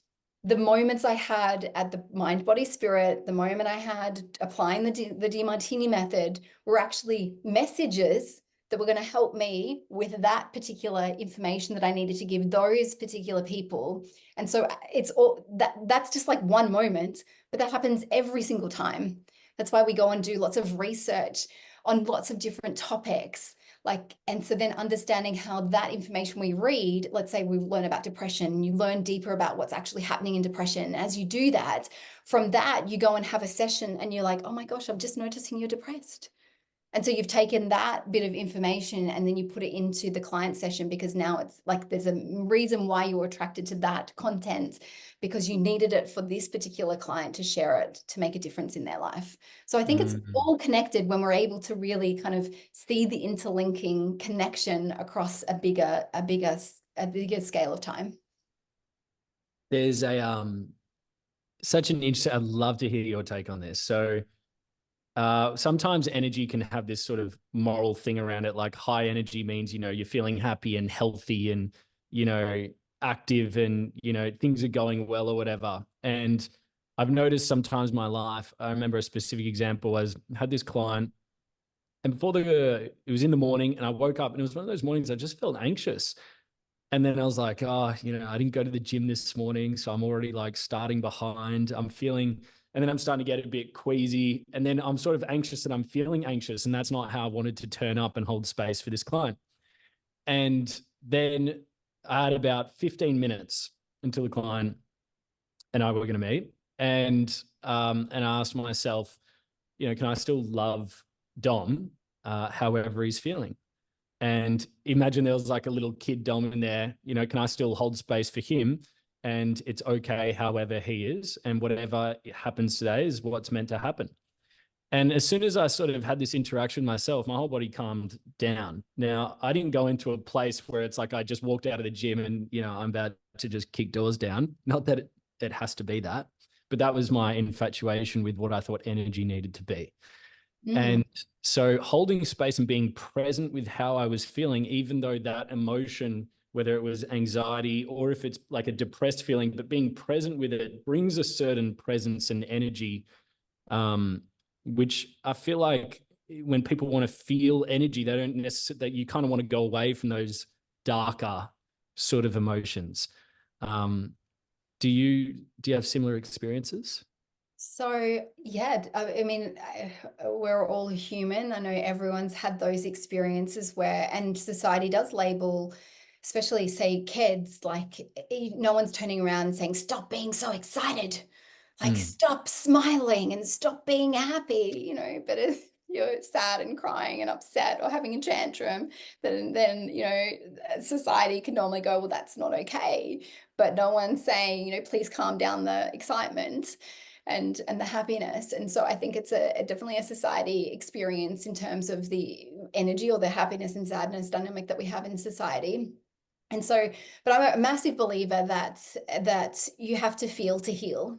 the moments I had at the Mind, Body, Spirit, the moment I had applying the Demartini method were actually messages that were going to help me with that particular information that I needed to give those particular people. And so it's all that's just like one moment, but that happens every single time. That's why we go and do lots of research on lots of different topics. Like, and so then understanding how that information we read, let's say we learn about depression, you learn deeper about what's actually happening in depression. As you do that, from that, you go and have a session and you're like, oh my gosh, I'm just noticing you're depressed. And so you've taken that bit of information and then you put it into the client session, because now it's like there's a reason why you were attracted to that content, because you needed it for this particular client to share it to make a difference in their life. So I think it's all connected when we're able to really kind of see the interlinking connection across a bigger scale of time. There's such an interesting, I'd love to hear your take on this. So sometimes energy can have this sort of moral thing around it. Like high energy means, you're feeling happy and healthy and, active and, things are going well or whatever. And I've noticed sometimes in my life, I remember a specific example. I had this client, and it was in the morning, and I woke up and it was one of those mornings I just felt anxious. And then I was like, I didn't go to the gym this morning, so I'm already like starting behind. And then I'm starting to get a bit queasy. And then I'm sort of anxious that I'm feeling anxious. And that's not how I wanted to turn up and hold space for this client. And then I had about 15 minutes until the client and I were going to meet. And I asked myself, can I still love Dom, however he's feeling? And imagine there was like a little kid Dom in there, can I still hold space for him? And it's okay however he is, and whatever happens today is what's meant to happen. And as soon as I sort of had this interaction myself, my whole body calmed down. Now, I didn't go into a place where it's like I just walked out of the gym and, I'm about to just kick doors down. Not that it has to be that, but that was my infatuation with what I thought energy needed to be. And so holding space and being present with how I was feeling, even though that emotion, whether it was anxiety or if it's like a depressed feeling, but being present with it brings a certain presence and energy, which I feel like when people want to feel energy, they don't necessarily, that you kind of want to go away from those darker sort of emotions. Do you have similar experiences? So, yeah, I mean, we're all human. I know everyone's had those experiences and society does label, especially say kids, like no one's turning around and saying, stop being so excited, like stop smiling and stop being happy, but if you're sad and crying and upset or having a tantrum, then society can normally go, well, that's not okay. But no one's saying, please calm down the excitement and the happiness. And so I think it's definitely a society experience in terms of the energy or the happiness and sadness dynamic that we have in society. And so, but I'm a massive believer that you have to feel to heal.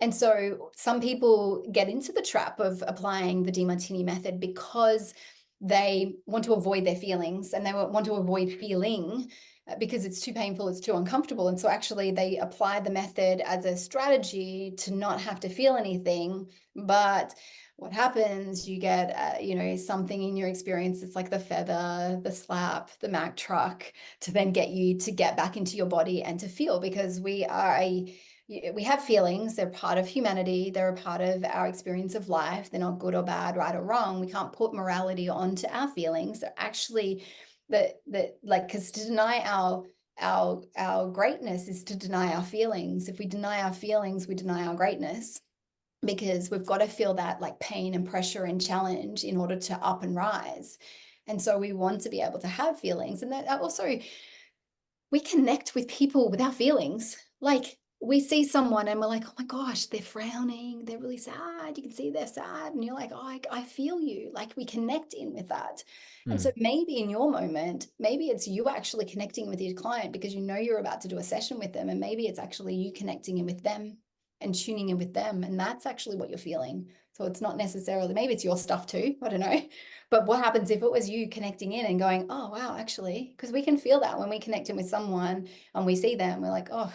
And so some people get into the trap of applying the Demartini method because they want to avoid their feelings and they want to avoid feeling because it's too painful, it's too uncomfortable. And so actually they apply the method as a strategy to not have to feel anything. But what happens, you get, something in your experience. It's like the feather, the slap, the Mack truck to then get you to get back into your body and to feel, because we have feelings. They're part of humanity. They're a part of our experience of life. They're not good or bad, right or wrong. We can't put morality onto our feelings. They're actually because to deny our greatness is to deny our feelings. If we deny our feelings, we deny our greatness, because we've got to feel that like pain and pressure and challenge in order to up and rise. And so we want to be able to have feelings, and that also we connect with people with our feelings. Like we see someone and we're like, oh my gosh, they're frowning, they're really sad. You can see they're sad. And you're like, oh, I feel you. Like we connect in with that. And so maybe in your moment, maybe it's you actually connecting with your client because you're about to do a session with them. And maybe it's actually you connecting in with them and tuning in with them. And that's actually what you're feeling. So it's not necessarily, maybe it's your stuff too. I don't know. But what happens if it was you connecting in and going, oh, wow, actually, because we can feel that when we connect in with someone and we see them, we're like, oh,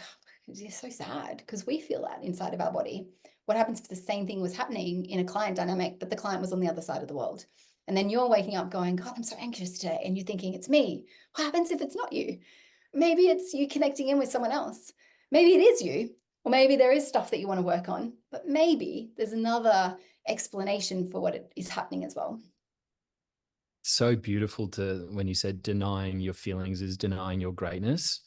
it's so sad, because we feel that inside of our body. What happens if the same thing was happening in a client dynamic, but the client was on the other side of the world? And then you're waking up going, God, I'm so anxious today. And you're thinking it's me. What happens if it's not you? Maybe it's you connecting in with someone else. Maybe it is you. Or maybe there is stuff that you want to work on, but maybe there's another explanation for what is happening as well. So beautiful to when you said denying your feelings is denying your greatness,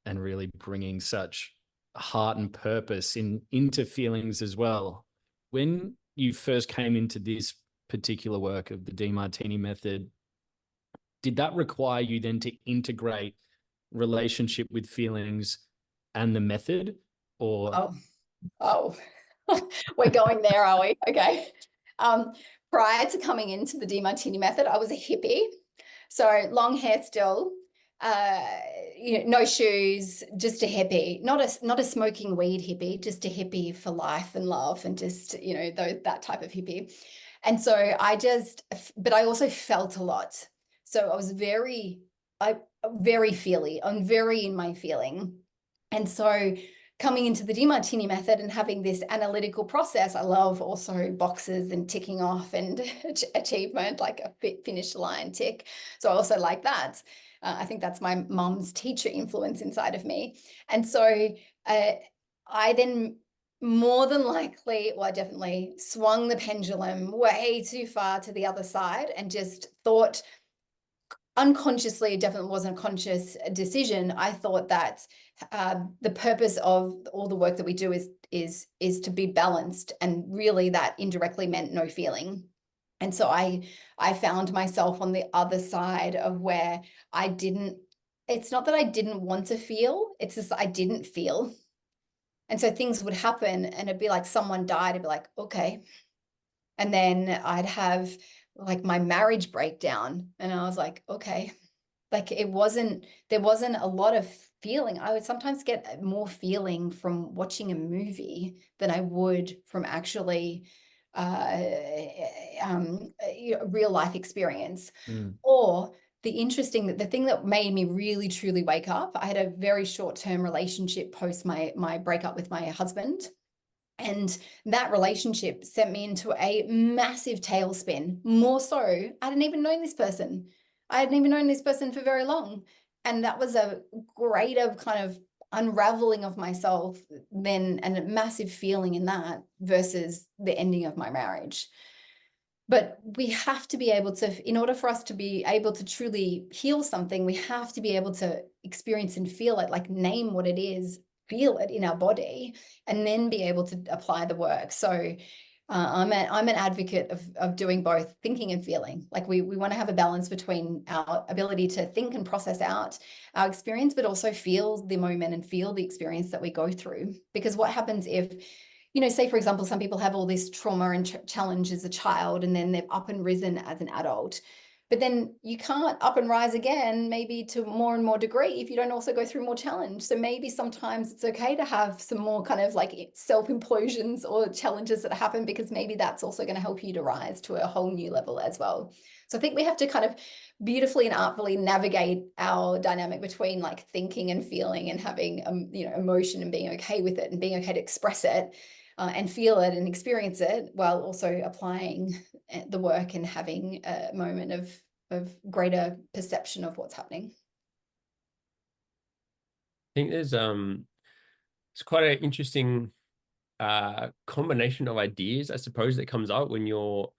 and really bringing such heart and purpose into feelings as well. When you first came into this particular work of the Demartini Method, did that require you then to integrate relationship with feelings and the method? Or Oh, we're going there, are we? Okay. Prior to coming into the Demartini Method, I was a hippie. So long hair still, no shoes, just a hippie, not a smoking weed hippie, just a hippie for life and love, and just, that type of hippie. And so but I also felt a lot. So I was very feely. I'm very in my feeling. And so coming into the Demartini Method and having this analytical process, I love also boxes and ticking off and achievement, like a finish line tick. So I also like that. I think that's my mum's teacher influence inside of me. And so I then more than likely, well, I definitely swung the pendulum way too far to the other side and just thought unconsciously, it definitely wasn't a conscious decision. I thought that the purpose of all the work that we do is to be balanced, and really that indirectly meant no feeling. And so I found myself on the other side of where it's not that I didn't want to feel, it's just I didn't feel. And so things would happen and it'd be like someone died, I'd be like, okay. And then I'd have like my marriage breakdown, and I was like, okay. Like there wasn't a lot of feeling. I would sometimes get more feeling from watching a movie than I would from actually real life experience. Or the thing that made me really truly wake up, I had a very short-term relationship post my breakup with my husband. And that relationship sent me into a massive tailspin. More so, I hadn't even known this person. I hadn't even known this person for very long. And that was a greater kind of unraveling of myself then, and a massive feeling in that versus the ending of my marriage. But we have to be able to, in order for us to be able to truly heal something, we have to be able to experience and feel it, like name what it is, feel it in our body, and then be able to apply the work. So I'm an advocate of doing both thinking and feeling. Like we want to have a balance between our ability to think and process out our experience, but also feel the moment and feel the experience that we go through. Because what happens if, say for example, some people have all this trauma and challenge as a child, and then they've up and risen as an adult. But then you can't up and rise again, maybe to more and more degree, if you don't also go through more challenge. So maybe sometimes it's okay to have some more kind of like self-implosions or challenges that happen, because maybe that's also going to help you to rise to a whole new level as well. So I think we have to kind of beautifully and artfully navigate our dynamic between like thinking and feeling, and having emotion, and being okay with it, and being okay to express it. And feel it and experience it, while also applying the work and having a moment of greater perception of what's happening. I think there's it's quite an interesting combination of ideas, I suppose, that comes out when you're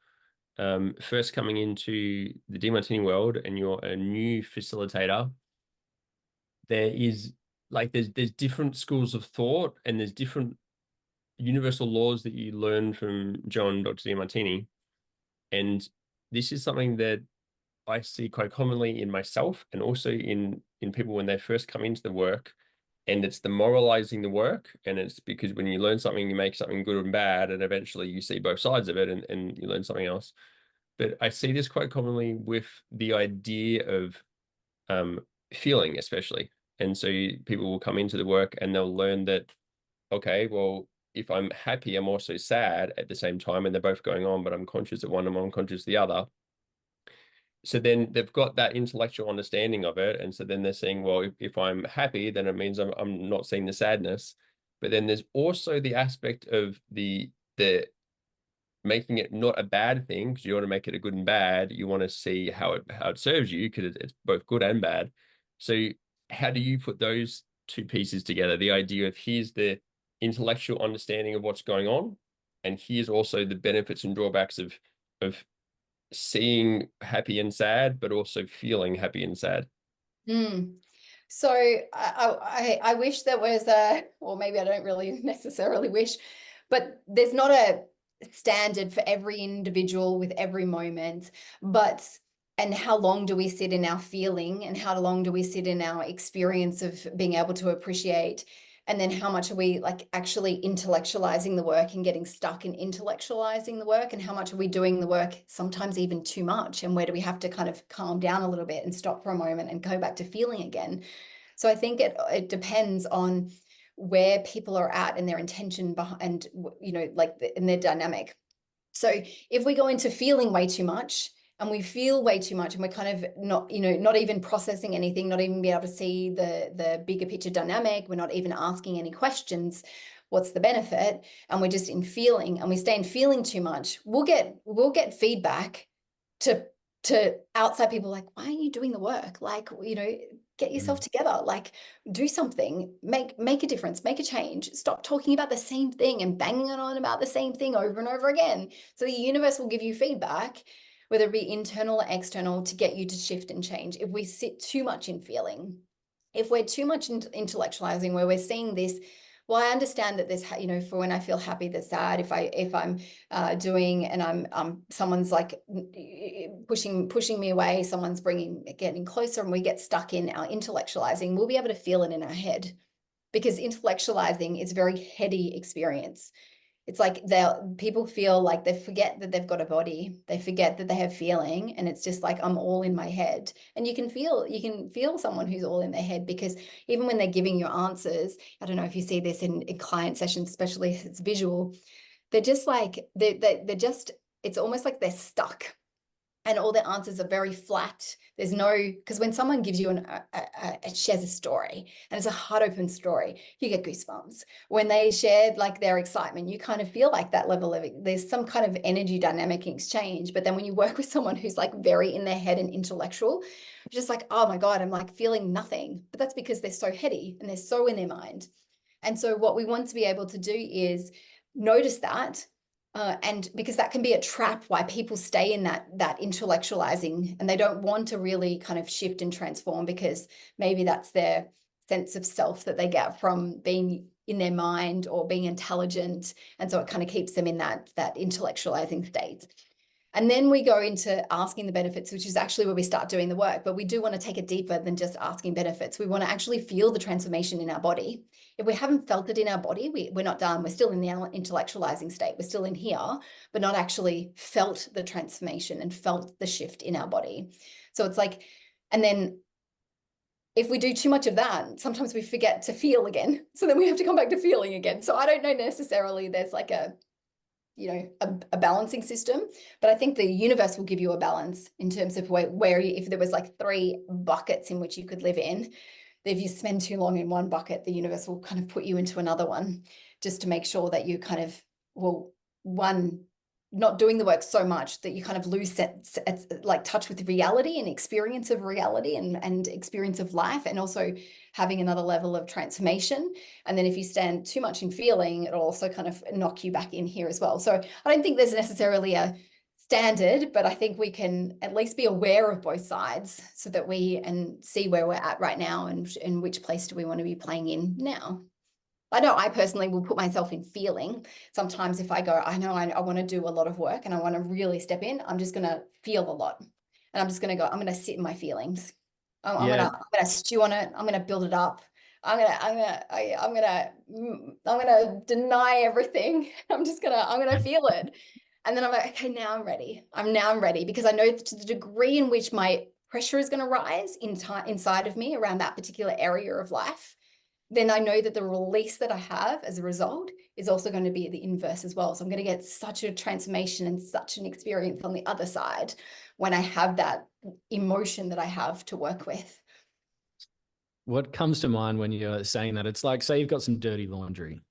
first coming into the Demartini world and you're a new facilitator. There's different schools of thought, and there's different universal laws that you learn from Dr. Demartini. And this is something that I see quite commonly in myself, and also in people when they first come into the work. And it's the moralizing the work, and it's because when you learn something, you make something good and bad, and eventually you see both sides of it, and you learn something else. But I see this quite commonly with the idea of feeling, especially. And so people will come into the work and they'll learn that, okay, well, if I'm happy, I'm also sad at the same time, and they're both going on, but I'm conscious of one and I'm unconscious of the other. So then they've got that intellectual understanding of it. And so then they're saying, well, if I'm happy, then it means I'm not seeing the sadness. But then there's also the aspect of the making it not a bad thing, because you want to make it a good and bad. You want to see how it serves you, because it's both good and bad. So how do you put those two pieces together? The idea of here's the intellectual understanding of what's going on, and here's also the benefits and drawbacks of seeing happy and sad, but also feeling happy and sad? So I wish there was or maybe I don't really necessarily wish, but there's not a standard for every individual with every moment. And how long do we sit in our feeling, and how long do we sit in our experience of being able to appreciate? And then how much are we like actually intellectualizing the work and getting stuck in intellectualizing the work? And how much are we doing the work sometimes even too much? And where do we have to kind of calm down a little bit and stop for a moment and go back to feeling again? So I think it depends on where people are at and their intention behind, like in their dynamic. So if we go into feeling way too much, and we feel way too much, and we're kind of not even processing anything, not even be able to see the bigger picture dynamic, we're not even asking any questions, what's the benefit? And we're just in feeling, and we stay in feeling too much, we'll get feedback to outside people like, why aren't you doing the work? Like, get yourself together, like do something, make a difference, make a change, stop talking about the same thing and banging on about the same thing over and over again. So the universe will give you feedback, whether it be internal or external, to get you to shift and change. If we sit too much in feeling, if we're too much intellectualizing, where we're seeing this, well, I understand that there's, for when I feel happy, there's sad. If I'm doing, and I'm someone's like pushing me away, someone's getting closer, and we get stuck in our intellectualizing, we'll be able to feel it in our head, because intellectualizing is a very heady experience. It's like people feel like they forget that they've got a body, they forget that they have feeling, and it's just like, I'm all in my head. And you can feel someone who's all in their head, because even when they're giving you answers, I don't know if you see this in client sessions, especially if it's visual, they're just like it's almost like they're stuck, and all their answers are very flat. There's because when someone gives you shares a story, and it's a heart open story, you get goosebumps. When they share like their excitement, you kind of feel like that level of, there's some kind of energy dynamic exchange. But then when you work with someone who's like very in their head and intellectual, just like, oh my God, I'm like feeling nothing. But that's because they're so heady and they're so in their mind. And so what we want to be able to do is notice that. And because that can be a trap why people stay in that intellectualizing, and they don't want to really kind of shift and transform, because maybe that's their sense of self that they get from being in their mind or being intelligent. And so it kind of keeps them in that intellectualizing state. And then we go into asking the benefits, which is actually where we start doing the work. But we do want to take it deeper than just asking benefits. We want to actually feel the transformation in our body. If we haven't felt it in our body, we're not done. We're still in the intellectualizing state. We're still in here, but not actually felt the transformation and felt the shift in our body. So it's like, and then if we do too much of that, sometimes we forget to feel again. So then we have to come back to feeling again. So I don't know necessarily there's like a balancing system, but I think the universe will give you a balance in terms of where if there was like 3 buckets in which you could live in, if you spend too long in one bucket, the universe will kind of put you into another one, just to make sure that you kind of, not doing the work so much that you kind of lose like touch with reality and experience of reality and experience of life, and also having another level of transformation. And then if you stand too much in feeling, it'll also kind of knock you back in here as well. So I don't think there's necessarily a standard, but I think we can at least be aware of both sides, so that and see where we're at right now, and in which place do we want to be playing in now. I know I personally will put myself in feeling. Sometimes if I go, I know I want to do a lot of work and I want to really step in, I'm just going to feel a lot. And I'm just going to go, I'm going to sit in my feelings. I'm going to stew on it. I'm going to build it up. I'm going to deny everything. I'm going to feel it. And then I'm like, okay, now I'm ready. I'm ready, because I know to the degree in which my pressure is going to rise inside of me around that particular area of life, then I know that the release that I have as a result is also going to be the inverse as well. So I'm going to get such a transformation and such an experience on the other side when I have that emotion that I have to work with. What comes to mind when you're saying that? It's like, say you've got some dirty laundry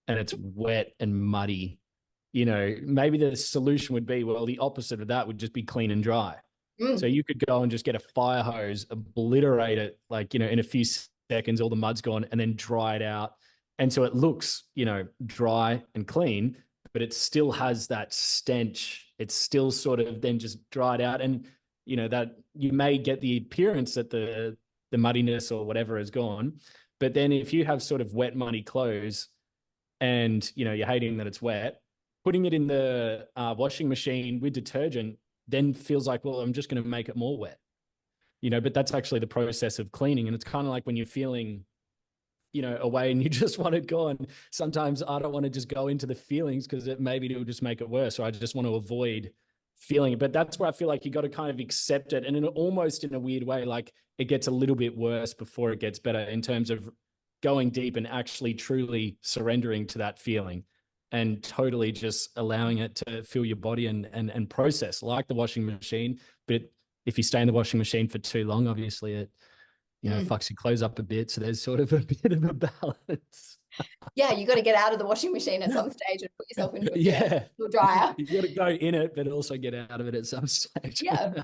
and it's wet and muddy. Maybe the solution would be, well, the opposite of that would just be clean and dry. So you could go and just get a fire hose, obliterate it, like, in a few seconds, all the mud's gone, and then dry it out. And so it looks, dry and clean, but it still has that stench. It's still sort of then just dried out. And, that you may get the appearance that the muddiness or whatever is gone. But then if you have sort of wet, muddy clothes and, you're hating that it's wet, putting it in the washing machine with detergent then feels like, well, I'm just going to make it more wet, but that's actually the process of cleaning. And it's kind of like when you're feeling, away and you just want it gone. Sometimes I don't want to just go into the feelings because maybe it'll just make it worse. Or I just want to avoid feeling it. But that's where I feel like you got to kind of accept it. And almost in a weird way, like it gets a little bit worse before it gets better in terms of going deep and actually truly surrendering to that feeling and totally just allowing it to fill your body and process like the washing machine. But if you stay in the washing machine for too long, obviously it, fucks your clothes up a bit. So there's sort of a bit of a balance. Yeah, you got to get out of the washing machine at some stage and put yourself into a dryer. You got to go in it, but also get out of it at some stage. Yeah.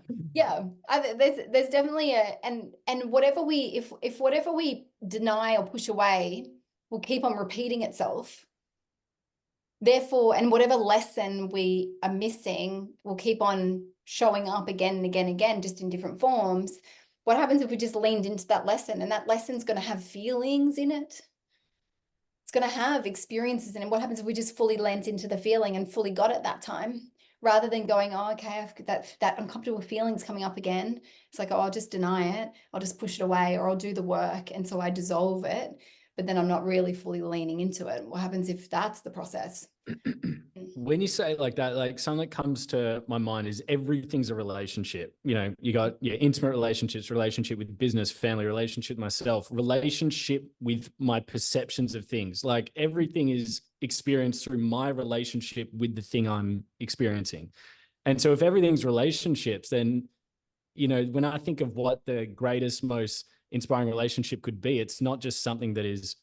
There's definitely and whatever if whatever we deny or push away will keep on repeating itself. Therefore, and whatever lesson we are missing will keep on showing up again and again and again, just in different forms. What happens if we just leaned into that lesson, and that lesson's going to have feelings in it? It's going to have experiences in it. What happens if we just fully lent into the feeling and fully got it that time, rather than going, oh, okay, I've got that uncomfortable feelings coming up again. It's like, oh, I'll just deny it. I'll just push it away, or I'll do the work. And so I dissolve it, but then I'm not really fully leaning into it. What happens if that's the process? When you say like that, like something that comes to my mind is everything's a relationship. You got your intimate relationships, relationship with business, family, relationship with myself, relationship with my perceptions of things. Like everything is experienced through my relationship with the thing I'm experiencing. And so if everything's relationships, then, when I think of what the greatest, most inspiring relationship could be, it's not just something that is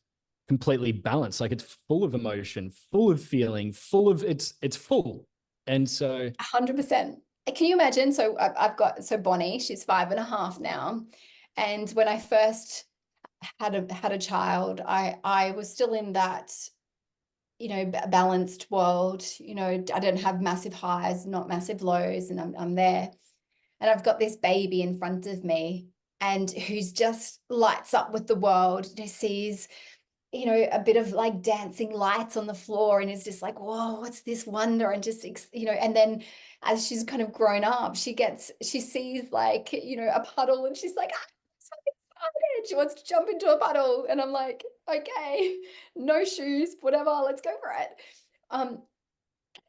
completely balanced. Like it's full of emotion, full of feeling, it's full. And so 100%. Can you imagine? So I've got Bonnie, she's 5.5 now. And when I first had a child, I was still in that, balanced world. I don't have massive highs, not massive lows, and I'm there. And I've got this baby in front of me, and who's just lights up with the world. He sees a bit of like dancing lights on the floor and is just like, whoa, what's this wonder? And just, and then as she's kind of grown up, she sees like, a puddle, and she's like, I'm so excited. She wants to jump into a puddle. And I'm like, okay, no shoes, whatever, let's go for it.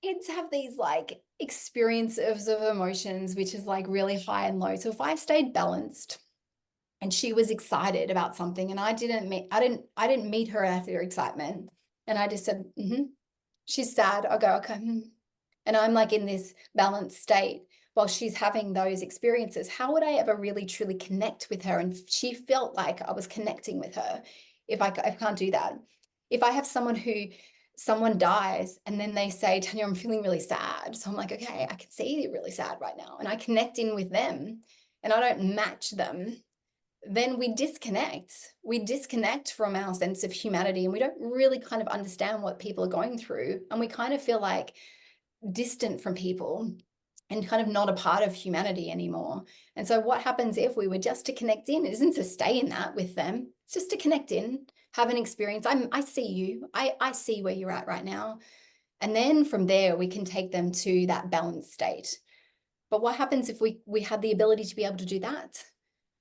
Kids have these like experiences of emotions, which is like really high and low. So if I stayed balanced, and she was excited about something, and I didn't meet her after her excitement, and I just said, she's sad. I'll go, okay. And I'm like in this balanced state while she's having those experiences. How would I ever really truly connect with her? And she felt like I was connecting with her if I can't do that. If I have someone dies and then they say, Tanya, I'm feeling really sad. So I'm like, okay, I can see you're really sad right now. And I connect in with them and I don't match them. Then we disconnect from our sense of humanity, and we don't really kind of understand what people are going through, and we kind of feel like distant from people and kind of not a part of humanity anymore. And so what happens if we were just to connect in? It isn't to stay in that with them, it's just to connect in, have an experience. I see you, I see where you're at right now, and then from there we can take them to that balanced state. But what happens if we had the ability to be able to do that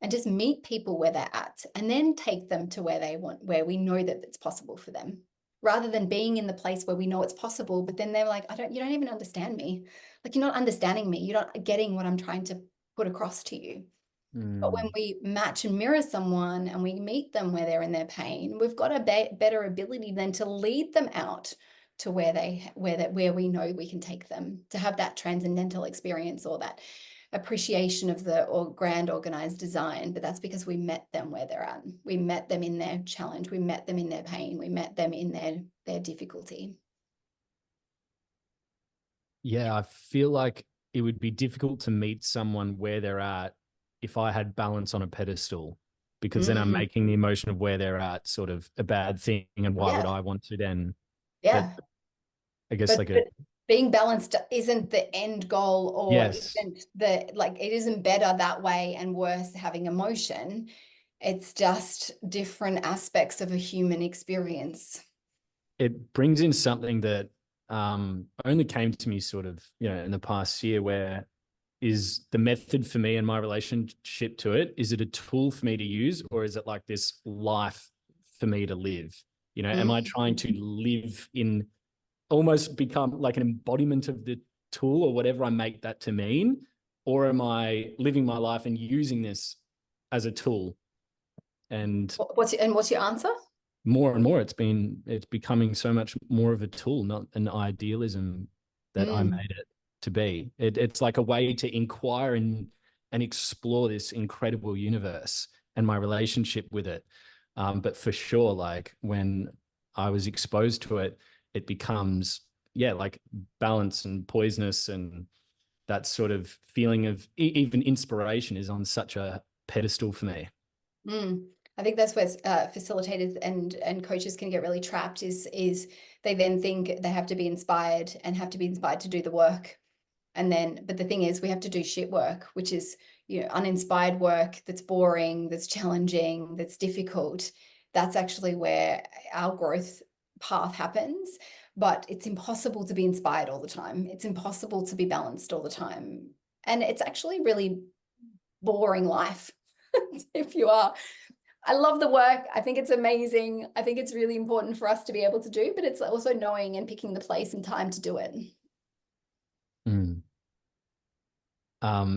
and just meet people where they're at, and then take them to where we know that it's possible for them, rather than being in the place where we know it's possible, but then they're like, you don't even understand me. Like, you're not understanding me. You're not getting what I'm trying to put across to you. But when we match and mirror someone and we meet them where they're in their pain, we've got a better ability then to lead them out to where we know we can take them, to have that transcendental experience or that appreciation of the grand organized design. But that's because we met them where they're at. We met them in their challenge. We met them in their pain. We met them in their difficulty. Yeah, I feel like it would be difficult to meet someone where they're at if I had balance on a pedestal, because then I'm making the emotion of where they're at sort of a bad thing. And why would I want to then? Yeah. I guess But, like a, but being balanced isn't the end goal, or yes, isn't it isn't better that way and worse having emotion. It's just different aspects of a human experience. it brings in something that only came to me sort of, in the past year, where is the method for me and my relationship to it, is it a tool for me to use, or is it like this life for me to live? Am I trying to live in, almost become like an embodiment of the tool or whatever I make that to mean? Or am I living my life and using this as a tool? And What's your answer? more and more, it's becoming so much more of a tool, not an idealism that I made it to be. It's like a way to inquire and explore this incredible universe and my relationship with it. But for sure, like when I was exposed to it, it becomes, like balance and poisonous, and that sort of feeling of even inspiration is on such a pedestal for me. I think that's where facilitators and coaches can get really trapped, is they then think they have to be inspired and have to be inspired to do the work. But the thing is, we have to do shit work, which is, uninspired work that's boring, that's challenging, that's difficult. That's actually where our growth path happens. But it's impossible to be inspired all the time. It's impossible to be balanced all the time. And it's actually really boring life if you are. I love the work. I think it's amazing. I think it's really important for us to be able to do, but it's also knowing and picking the place and time to do it.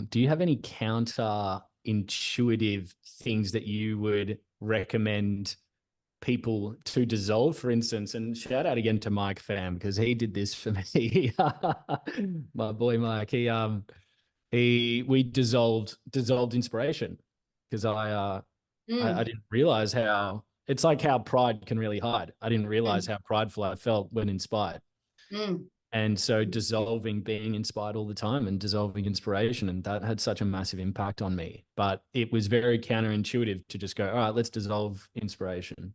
Do you have any counter-intuitive things that you would recommend people to dissolve, for instance? And shout out again to Mike Pham, because he did this for me. My boy Mike, we dissolved inspiration, because I didn't realize how, it's like how pride can really hide. I didn't realize how prideful I felt when inspired. And so dissolving being inspired all the time and dissolving inspiration, and that had such a massive impact on me. But it was very counterintuitive to just go, all right, let's dissolve inspiration.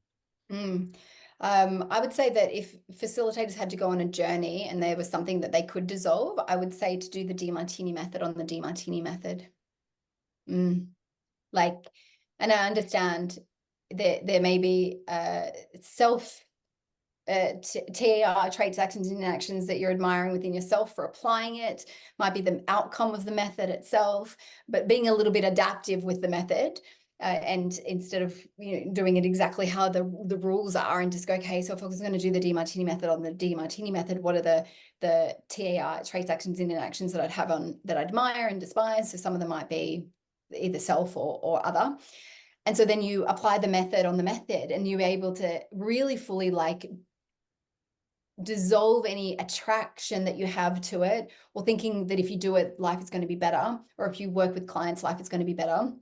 I would say that if facilitators had to go on a journey and there was something that they could dissolve, I would say to do the Demartini method on the Demartini method. And I understand that there may be TAI, traits, actions, and inactions that you're admiring within yourself for applying it. Might be the outcome of the method itself, but being a little bit adaptive with the method, and instead of doing it exactly how the rules are, and just go, okay, so if I was going to do the Demartini method on the Demartini method, what are the TAI, traits, actions, and inactions that I'd have on that I admire and despise? So some of them might be either self or other. And so then you apply the method on the method, and you're able to really fully dissolve any attraction that you have to it, or thinking that if you do it, life is going to be better, or if you work with clients, life is going to be better.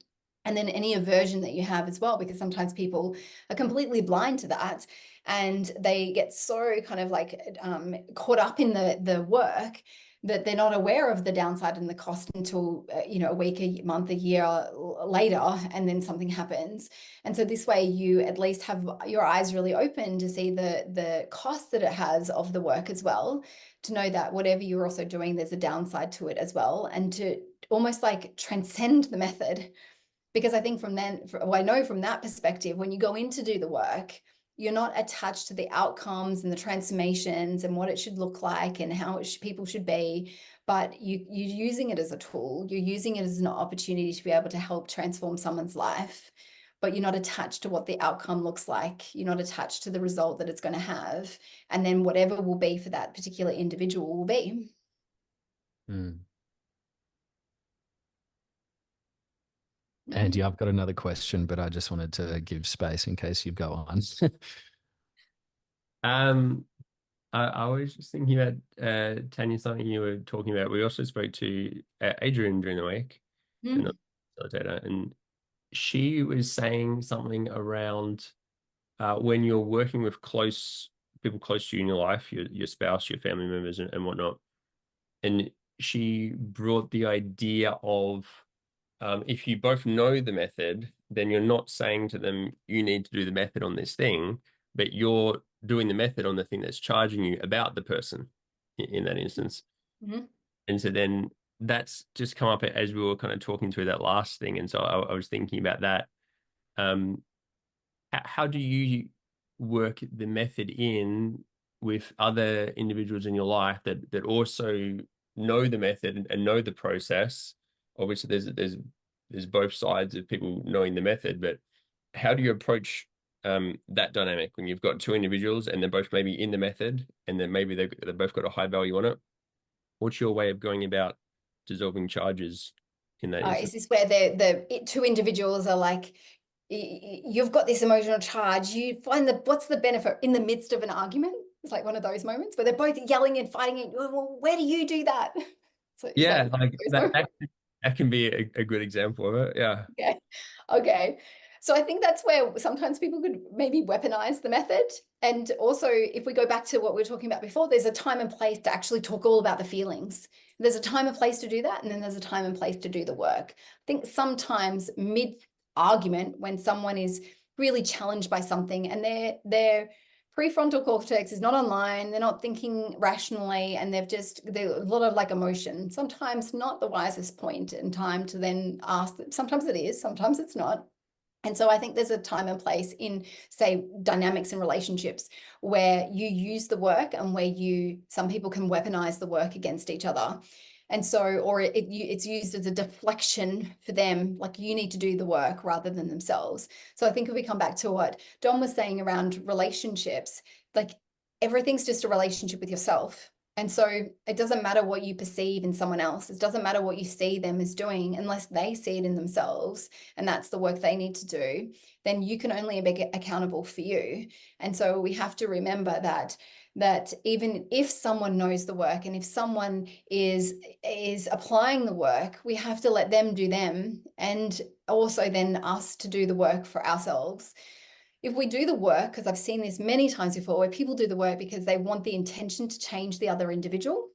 And then any aversion that you have as well, because sometimes people are completely blind to that, and they get so kind of caught up in the work that they're not aware of the downside and the cost until a week, a month, a year later, and then something happens. And so this way you at least have your eyes really open to see the cost that it has of the work as well, to know that whatever you're also doing, there's a downside to it as well, and to almost transcend the method. Because I think I know from that perspective, when you go in to do the work, you're not attached to the outcomes and the transformations and what it should look like and how people should be, but you're using it as a tool. You're using it as an opportunity to be able to help transform someone's life, but you're not attached to what the outcome looks like. You're not attached to the result that it's going to have. And then whatever will be for that particular individual will be. Andy, I've got another question, but I just wanted to give space in case you go on. I was just thinking about Tanya, something you were talking about. We also spoke to Adrian during the week, facilitator, and she was saying something around when you're working with people close to you in your life, your spouse, your family members, and whatnot. And she brought the idea of if you both know the method, then you're not saying to them, you need to do the method on this thing, but you're doing the method on the thing that's charging you about the person. in that instance. Mm-hmm. And so then that's just come up as we were kind of talking through that last thing. And so I was thinking about that. How do you work the method in with other individuals in your life that also know the method and know the process? Obviously, there's both sides of people knowing the method, but how do you approach that dynamic when you've got two individuals and they're both maybe in the method and then maybe they've both got a high value on it? What's your way of going about dissolving charges in that instance? Is this where the two individuals are like, you've got this emotional charge, you find what's the benefit in the midst of an argument? It's like one of those moments where they're both yelling and fighting and, well, where do you do that? So is Yeah, that like that can be a good example of it. Yeah. okay. Okay. So I think that's where sometimes people could maybe weaponize the method. And also, if we go back to what we were talking about before, there's a time and place to actually talk all about the feelings. There's a time and place to do that, and then there's a time and place to do the work. I think sometimes mid-argument, when someone is really challenged by something and their prefrontal cortex is not online, they're not thinking rationally, and there's a lot of like emotion. Sometimes not the wisest point in time to then ask. Sometimes it is, sometimes it's not. And so I think there's a time and place in, say, dynamics in relationships where you use the work and where some people can weaponize the work against each other. And so, or it's used as a deflection for them, like you need to do the work rather than themselves. So I think if we come back to what Don was saying around relationships, like everything's just a relationship with yourself. And so it doesn't matter what you perceive in someone else. It doesn't matter what you see them as doing unless they see it in themselves. And that's the work they need to do. Then you can only be accountable for you. And so we have to remember that even if someone knows the work and if someone is applying the work, we have to let them do them and also then us to do the work for ourselves. If we do the work, because I've seen this many times before, where people do the work because they want the intention to change the other individual,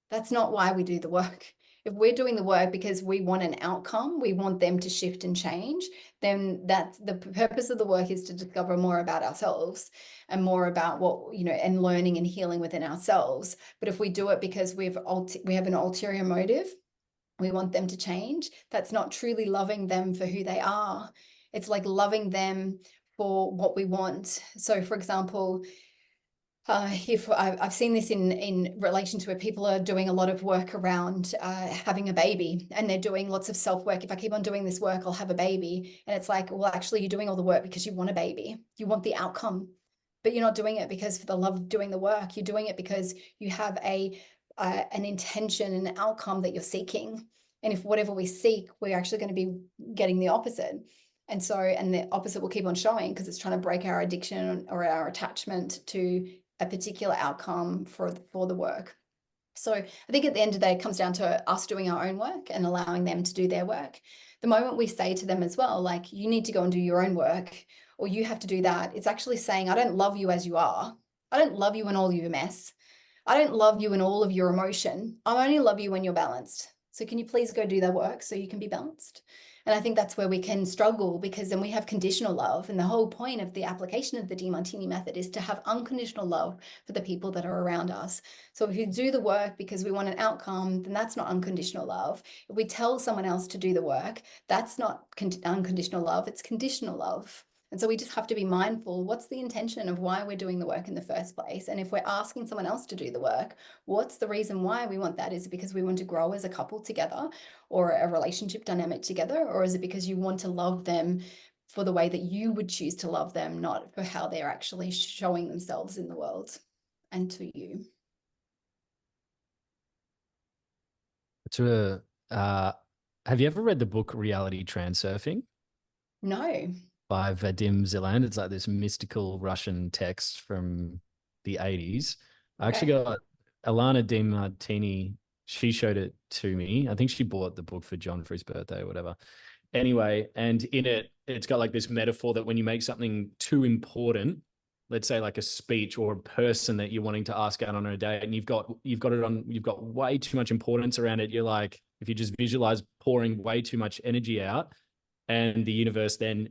that's not why we do the work. If we're doing the work because we want an outcome, we want them to shift and change, then that's the purpose of the work, is to discover more about ourselves and more about what, and learning and healing within ourselves. But if we do it because we have an ulterior motive, we want them to change, that's not truly loving them for who they are. It's like loving them for what we want. So for example, if I've seen this in relation to where people are doing a lot of work around having a baby, and they're doing lots of self-work. If I keep on doing this work, I'll have a baby. And it's like, well, actually you're doing all the work because you want a baby. You want the outcome, but you're not doing it because for the love of doing the work. You're doing it because you have an intention and an outcome that you're seeking. And if whatever we seek, we're actually going to be getting the opposite. And so, and the opposite will keep on showing because it's trying to break our addiction or our attachment to a particular outcome for the work. So I think at the end of the day, it comes down to us doing our own work and allowing them to do their work. The moment we say to them as well, like, you need to go and do your own work, or you have to do that, it's actually saying, I don't love you as you are. I don't love you in all of your mess. I don't love you in all of your emotion. I only love you when you're balanced. So can you please go do that work so you can be balanced? And I think that's where we can struggle, because then we have conditional love. And the whole point of the application of the Demartini Method is to have unconditional love for the people that are around us. So if you do the work because we want an outcome, then that's not unconditional love. If we tell someone else to do the work, that's not unconditional love, it's conditional love. And so we just have to be mindful, what's the intention of why we're doing the work in the first place? And if we're asking someone else to do the work, what's the reason why we want that? Is it because we want to grow as a couple together, or a relationship dynamic together? Or is it because you want to love them for the way that you would choose to love them, not for how they're actually showing themselves in the world and to you? Have you ever read the book Reality Transurfing? No. By Vadim Zeland. It's like this mystical Russian text from the 80s. I actually got Alana Demartini. She showed it to me. I think she bought the book for John for his birthday or whatever. Anyway, and in it, it's got like this metaphor that when you make something too important, let's say like a speech or a person that you're wanting to ask out on a date, and you've got way too much importance around it. You're like, if you just visualize pouring way too much energy out, and the universe then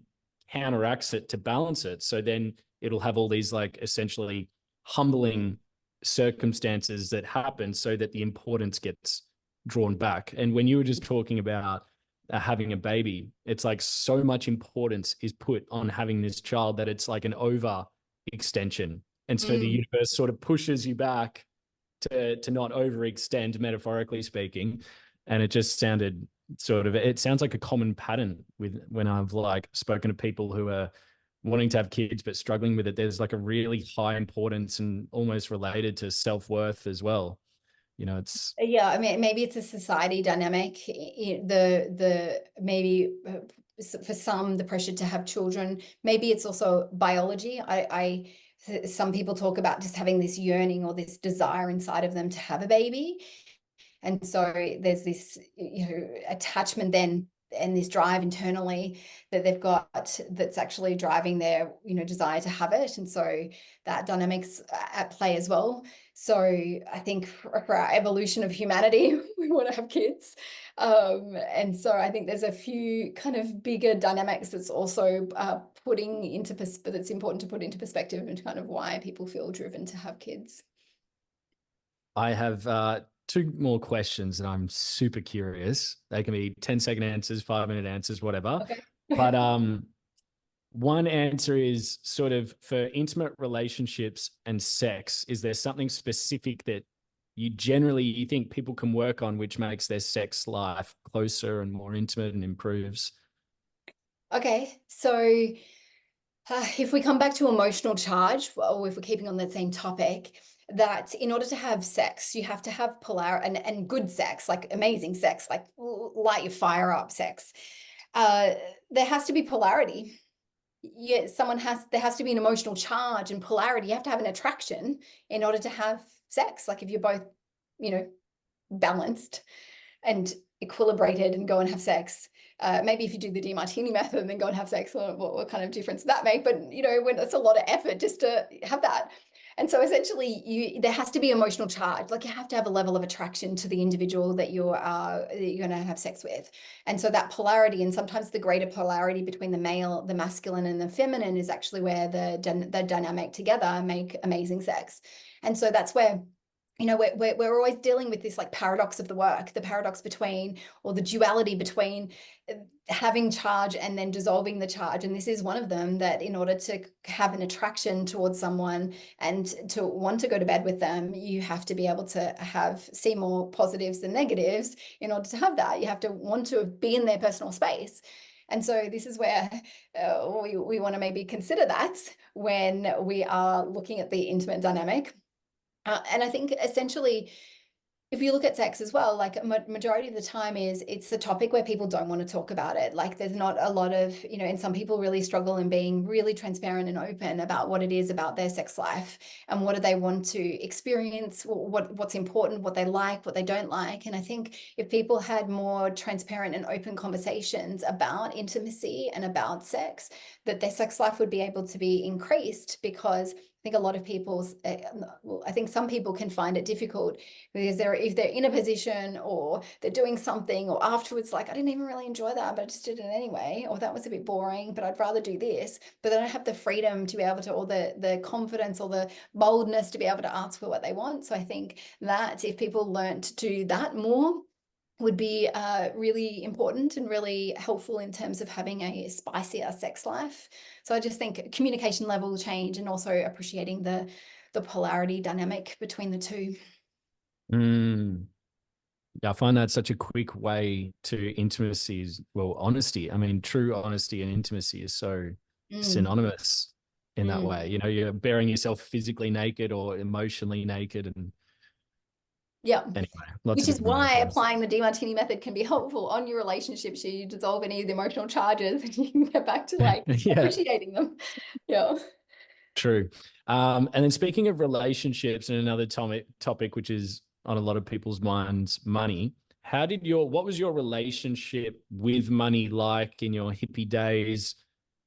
counteracts it to balance it. So then it'll have all these like essentially humbling circumstances that happen so that the importance gets drawn back. And when you were just talking about having a baby, it's like so much importance is put on having this child that it's like an over extension. And so the universe sort of pushes you back to not overextend, metaphorically speaking. And it just sounded it sounds like a common pattern with when I've like spoken to people who are wanting to have kids but struggling with it. There's like a really high importance and almost related to self-worth as well. You know, it's I mean, maybe it's a society dynamic. The maybe for some, the pressure to have children. Maybe it's also biology. Some people talk about just having this yearning or this desire inside of them to have a baby. And so there's this, attachment then and this drive internally that they've got that's actually driving their, desire to have it. And so that dynamic's at play as well. So I think for our evolution of humanity, we want to have kids. And so I think there's a few kind of bigger dynamics that's also that's important to put into perspective and kind of why people feel driven to have kids. I have two more questions and I'm super curious. They can be 10-second answers, 5-minute answers, whatever. Okay. But one answer is sort of for intimate relationships and sex. Is there something specific that you think people can work on which makes their sex life closer and more intimate and improves? Okay, so if we come back to emotional charge, or if we're keeping on that same topic, that in order to have sex, you have to have polarity and good sex, like amazing sex, like light your fire up sex. There has to be polarity. There has to be an emotional charge and polarity. You have to have an attraction in order to have sex. Like if you're both, balanced and equilibrated and go and have sex. Maybe if you do the Demartini method and then go and have sex, what kind of difference does that make? But when it's a lot of effort just to have that. And so essentially there has to be emotional charge. Like you have to have a level of attraction to the individual that you're going to have sex with. And so that polarity, and sometimes the greater polarity between the male, the masculine and the feminine, is actually where the dynamic together make amazing sex. And so that's where we're always dealing with this like paradox of the work, the paradox between, or the duality between having charge and then dissolving the charge. And this is one of them, that in order to have an attraction towards someone and to want to go to bed with them, you have to be able to see more positives than negatives. In order to have that, you have to want to be in their personal space. And so this is where we want to maybe consider that when we are looking at the intimate dynamic. And I think essentially, if you look at sex as well, like a majority of the time it's the topic where people don't want to talk about it. Like there's not a lot of, and some people really struggle in being really transparent and open about what it is about their sex life and what do they want to experience, what's important, what they like, what they don't like. And I think if people had more transparent and open conversations about intimacy and about sex, that their sex life would be able to be increased, because I think a lot of I think some people can find it difficult because if they're in a position or they're doing something, or afterwards, like, I didn't even really enjoy that, but I just did it anyway, or that was a bit boring, but I'd rather do this. But they don't have the freedom to be able to, or the confidence or the boldness to be able to ask for what they want. So I think that if people learned to do that more, would be really important and really helpful in terms of having a spicier sex life. So I just think communication level change, and also appreciating the polarity dynamic between the two. Yeah, I find that such a quick way to intimacy is, well, honesty. I mean, true honesty and intimacy is so synonymous in that way. You're bearing yourself physically naked or emotionally naked, and yeah. Anyway, which is why applying the Demartini method can be helpful on your relationships. So you dissolve any of the emotional charges and you can get back to appreciating them. Yeah. True. And then speaking of relationships, and another topic which is on a lot of people's minds, money. What was your relationship with money like in your hippie days,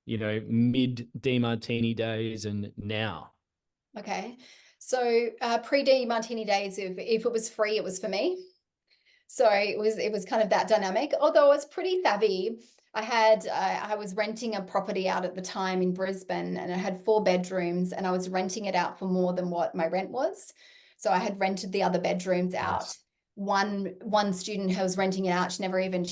mid Demartini days and now? Okay. So pre-Demartini days, if it was free, it was for me. So it was kind of that dynamic. Although I was pretty savvy, I was renting a property out at the time in Brisbane, and I had 4 bedrooms, and I was renting it out for more than what my rent was. So I had rented the other bedrooms out. One student who was renting it out, she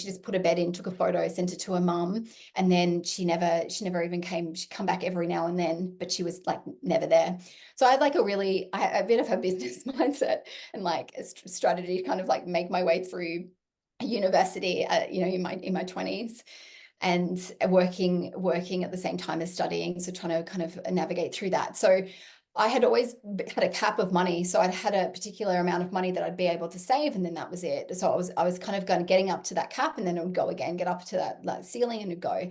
just put a bed in, took a photo, sent it to her mum, and then she never even came. She'd come back every now and then, but she was like never there. So I had like a bit of a business mindset and like a strategy to kind of like make my way through university, in my 20s, and working at the same time as studying. So trying to kind of navigate through that. So I had always had a cap of money. So I'd had a particular amount of money that I'd be able to save, and then that was it. So I was kind of getting up to that cap, and then it would go again, get up to that ceiling, and it'd go.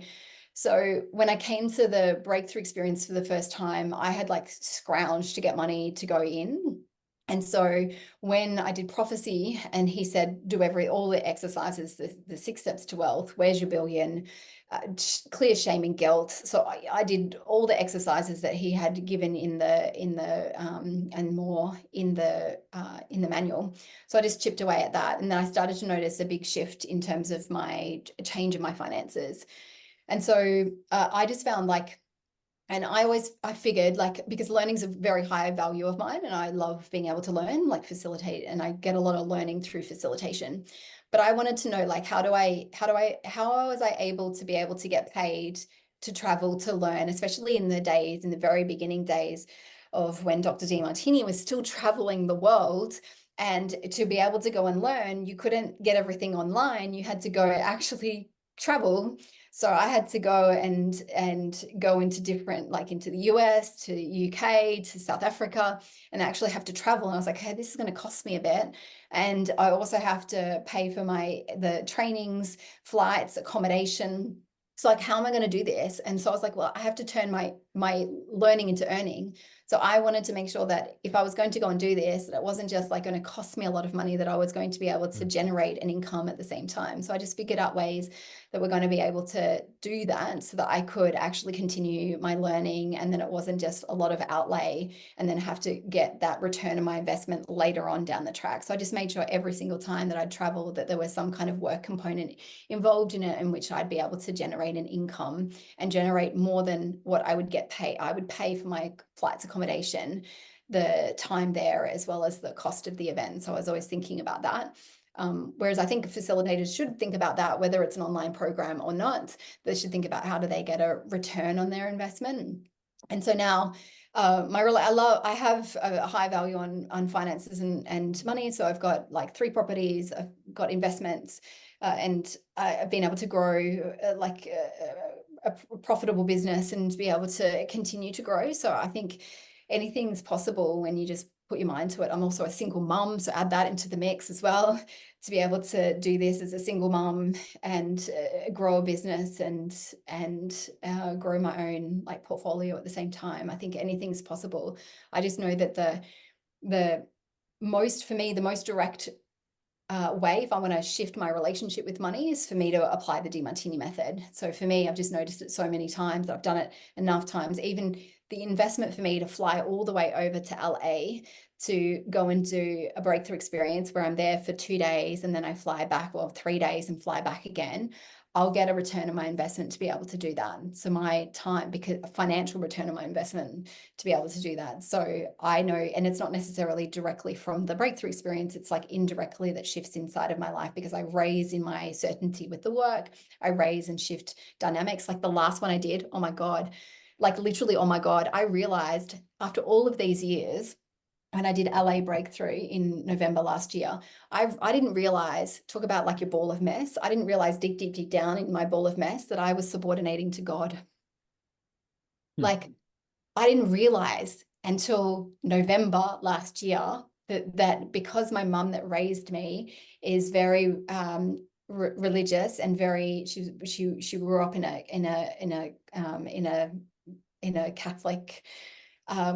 So when I came to the breakthrough experience for the first time, I had like scrounged to get money to go in. And so when I did prophecy, and he said, do all the exercises, the 6 steps to wealth, where's your billion, clear shame and guilt. So I did all the exercises that he had given in the and more in the manual. So I just chipped away at that, and then I started to notice a big shift in terms of my change in my finances. And so I just found like, and I figured like, because learning is a very high value of mine, and I love being able to learn, like facilitate, and I get a lot of learning through facilitation. But I wanted to know, like, how was I able to get paid to travel, to learn, especially in the very beginning days of when Dr. Demartini was still traveling the world. And to be able to go and learn, you couldn't get everything online. You had to go actually travel. So I had to go and go into different, like into the US, to the UK, to South Africa, and actually have to travel. And I was like, hey, this is going to cost me a bit. And I also have to pay for the trainings, flights, accommodation. So like, how am I going to do this? And so I was like, well, I have to turn my learning into earning. So I wanted to make sure that if I was going to go and do this, that it wasn't just like going to cost me a lot of money, that I was going to be able to generate an income at the same time. So I just figured out ways that we're going to be able to do that, so that I could actually continue my learning, and then it wasn't just a lot of outlay and then have to get that return on my investment later on down the track. So I just made sure every single time that I'd travel that there was some kind of work component involved in it, in which I'd be able to generate an income and generate more than what I would get paid. I would pay for my flights, accommodation, the time there, as well as the cost of the event. So I was always thinking about that. Whereas I think facilitators should think about that, whether it's an online program or not. They should think about how do they get a return on their investment. And so now I have a high value on finances and money. So I've got like 3 properties, I've got investments, and I've been able to grow a profitable business and be able to continue to grow. So I think anything's possible when you just put your mind to it. I'm also a single mum, so add that into the mix as well, to be able to do this as a single mum and grow a business and grow my own like portfolio at the same time. I think anything's possible. I just know that the most direct way, if I want to shift my relationship with money, is for me to apply the Demartini method. So for me, I've just noticed it so many times. I've done it enough times. Even the investment for me to fly all the way over to LA to go and do a breakthrough experience where I'm there for 2 days and then I fly back, well, 3 days and fly back again, I'll get a return on my investment to be able to do that. So my time, because a financial return on my investment to be able to do that. So I know, and it's not necessarily directly from the breakthrough experience, it's like indirectly that shifts inside of my life, because I raise in my certainty with the work, I raise and shift dynamics. Like the last one I did, oh my God, like literally, oh my God, I realized after all of these years, when I did LA Breakthrough in November last year, I didn't realize, talk about like your ball of mess, I didn't realize deep, deep, deep down in my ball of mess that I was subordinating to God. Like I didn't realize until November last year that because my mum that raised me is very religious and very, she grew up in a Catholic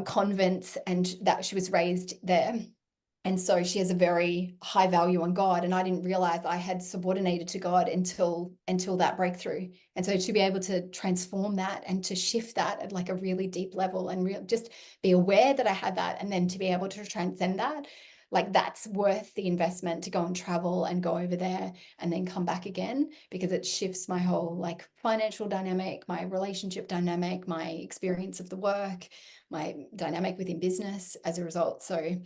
convent, and that she was raised there. And so she has a very high value on God. And I didn't realize I had subordinated to God until that breakthrough. And so to be able to transform that and to shift that at like a really deep level and just be aware that I had that, and then to be able to transcend that, like that's worth the investment to go and travel and go over there and then come back again, because it shifts my whole like financial dynamic, my relationship dynamic, my experience of the work, my dynamic within business as a result. So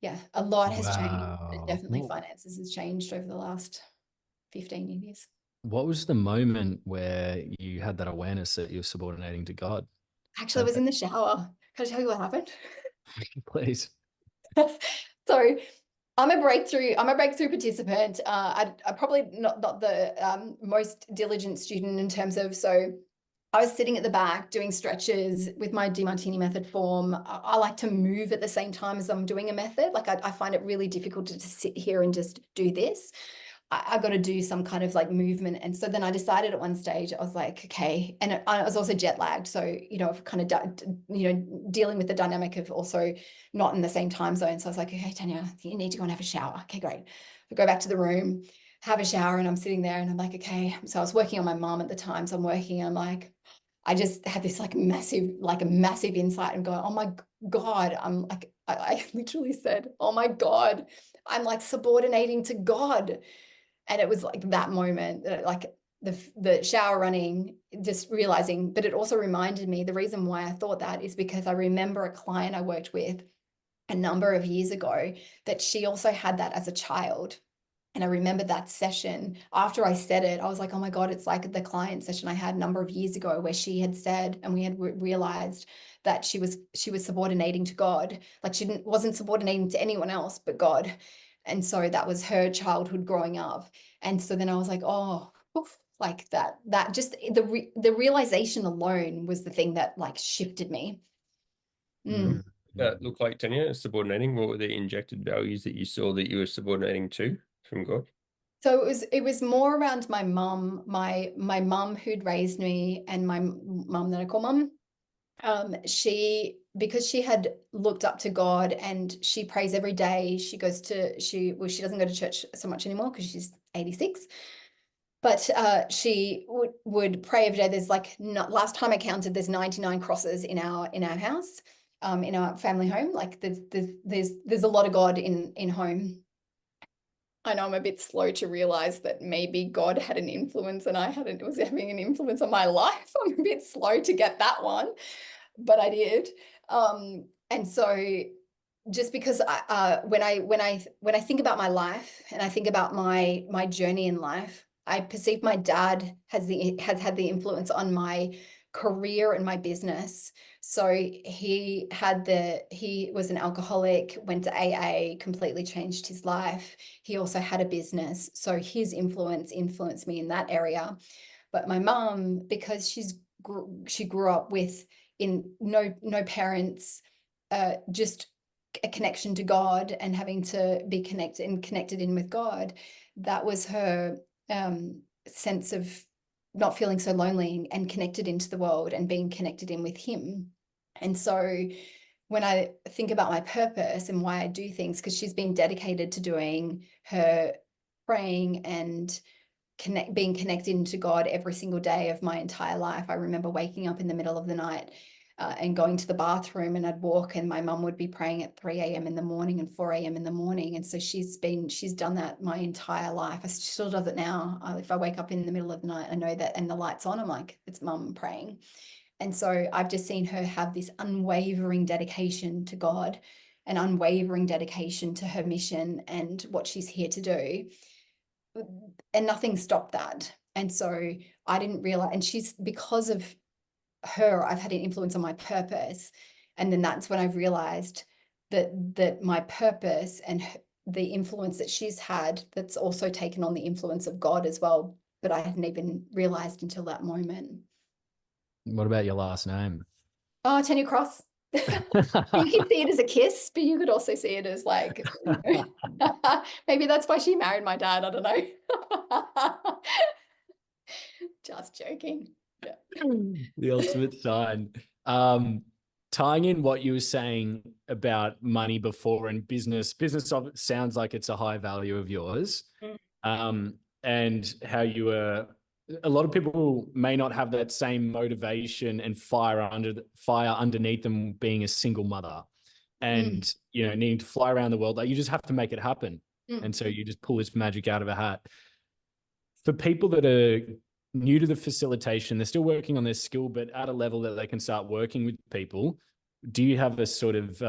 Yeah, a lot has changed. Wow. Definitely finances has changed over the last 15 years. What was the moment where you had that awareness that you're subordinating to God? Actually, I was in the shower. Can I tell you what happened? Please. So I'm a breakthrough participant. I probably not the most diligent student in terms of, so I was sitting at the back doing stretches with my Demartini Method form. I like to move at the same time as I'm doing a method. Like I find it really difficult to sit here and just do this. I got to do some kind of like movement. And so then I decided at one stage, I was like, okay. And I was also jet lagged. So, I've kind of, dealing with the dynamic of also not in the same time zone. So I was like, okay, Tanya, you need to go and have a shower. Okay, great. We go back to the room, have a shower, and I'm sitting there and I'm like, okay. So I was working on my mom at the time. So I'm working, I'm like, I just had this like a massive insight and going, oh my God, I'm like, I literally said, oh my God, I'm like subordinating to God. And it was like that moment, like the shower running, just realizing, but it also reminded me, the reason why I thought that is because I remember a client I worked with a number of years ago that she also had that as a child. And I remember that session after I said it, I was like, oh my God, it's like the client session I had a number of years ago where she had said, and we had realized that she was subordinating to God. Like she wasn't subordinating to anyone else but God. And so that was her childhood growing up. And so then I was like, oh, oof, like that just the realization alone was the thing that like shifted me. What that look like, Tanya, subordinating? What were the injected values that you saw that you were subordinating to from God? So it was more around my mum, my mum who'd raised me, and my mum that I call mum. Because she had looked up to God and she prays every day. She doesn't go to church so much anymore because she's 86. But she would pray every day. There's like, last time I counted, there's 99 crosses in our house, in our family home. Like there's a lot of God in home. I know I'm a bit slow to realize that maybe God had an influence and was having an influence on my life. I'm a bit slow to get that one, but I did. And so just because when I think about my life and I think about my journey in life, I perceive my dad has had the influence on my career and my business. So he was an alcoholic, went to AA, completely changed his life. He also had a business. So his influenced me in that area. But my mom, because she grew up with no parents, just a connection to God and having to be connected in with God, that was her sense of not feeling so lonely and connected into the world and being connected in with him. And so when I think about my purpose and why I do things, because she's been dedicated to doing her praying and being connected to God every single day of my entire life. I remember waking up in the middle of the night and going to the bathroom, and I'd walk and my mum would be praying at 3 a.m. in the morning and 4 a.m. in the morning. And so she's done that my entire life. She still does it now. If I wake up in the middle of the night, I know that, and the light's on, I'm like, it's mum praying. And so I've just seen her have this unwavering dedication to God, an unwavering dedication to her mission and what she's here to do. And nothing stopped that. And so I didn't realize, and because of her, I've had an influence on my purpose. And then that's when I've realized that my purpose and the influence that she's had, that's also taken on the influence of God as well. But I hadn't even realized until that moment. What about your last name? Oh, Tanya Cross. You could see it as a kiss, but you could also see it as like, maybe that's why she married my dad. I don't know. Just joking. Yeah. The ultimate sign. Tying in what you were saying about money before and business sounds like it's a high value of yours. And how a lot of people may not have that same motivation and fire underneath them being a single mother and, needing to fly around the world. Like you just have to make it happen. And so you just pull this magic out of a hat. For people that are new to the facilitation, they're still working on their skill, but at a level that they can start working with people, do you have a sort of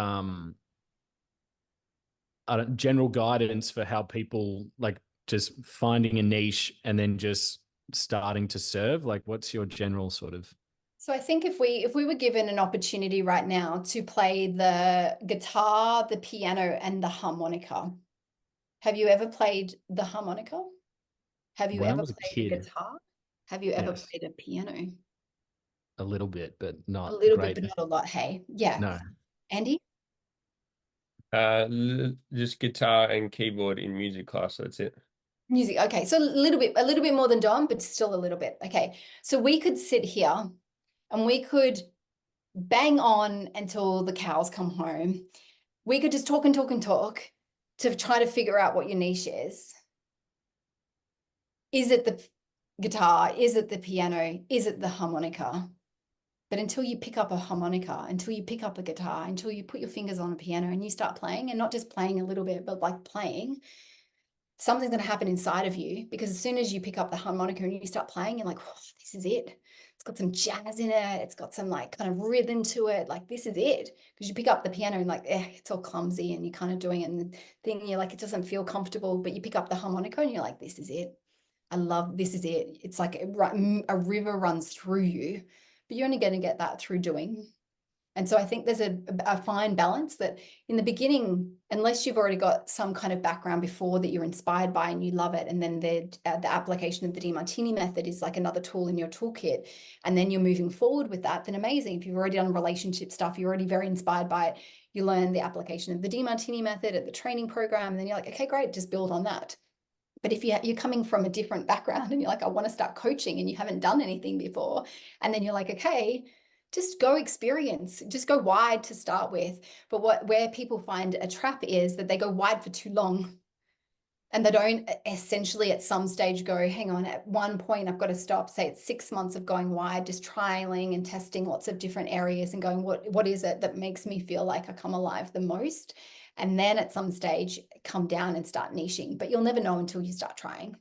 general guidance for how people like just finding a niche and then just starting to serve? Like, what's your general sort of? So I think if we were given an opportunity right now to play the guitar, the piano, and the harmonica, have you ever played the harmonica? Have you When I ever was a played the kid, guitar? Have you ever yes, played a piano? a little bit, but A not little bit, great. but not a lot. Hey, yeah. No. Andy? Just guitar and keyboard in music class. That's it. Music. Okay. So a little bit more than Dom, but still a little bit. Okay. So we could sit here and we could bang on until the cows come home. We could just talk and talk and talk to try to figure out what your niche is. Is it the guitar? Is it the piano? Is it the harmonica? But until you pick up a harmonica, until you pick up a guitar, until you put your fingers on a piano and you start playing, and not just playing a little bit, but like playing, something's going to happen inside of you, because as soon as you pick up the harmonica and you start playing, you're like, oh, this is it. It's got some jazz in it. It's got some like kind of rhythm to it. Like, this is it. Because you pick up the piano and like, it's all clumsy and you're kind of doing it and the thing, you're like, it doesn't feel comfortable. But you pick up the harmonica and you're like, this is it. I love, this is it. It's like a river runs through you, but you're only going to get that through doing. And so I think there's a fine balance that in the beginning, unless you've already got some kind of background before that you're inspired by and you love it, and then the application of the Demartini method is like another tool in your toolkit, and then you're moving forward with that, then amazing. If you've already done relationship stuff, you're already very inspired by it, you learn the application of the Demartini method at the training program, and then you're like, okay, great, just build on that. But if you're coming from a different background and you're like, I want to start coaching, and you haven't done anything before, and then you're like, okay, just go experience, just go wide to start with. But where people find a trap is that they go wide for too long, and they don't essentially at some stage go, hang on, at one point I've got to stop. Say it's 6 months of going wide, just trialing and testing lots of different areas and going, what is it that makes me feel like I come alive the most? And then at some stage come down and start niching. But you'll never know until you start trying,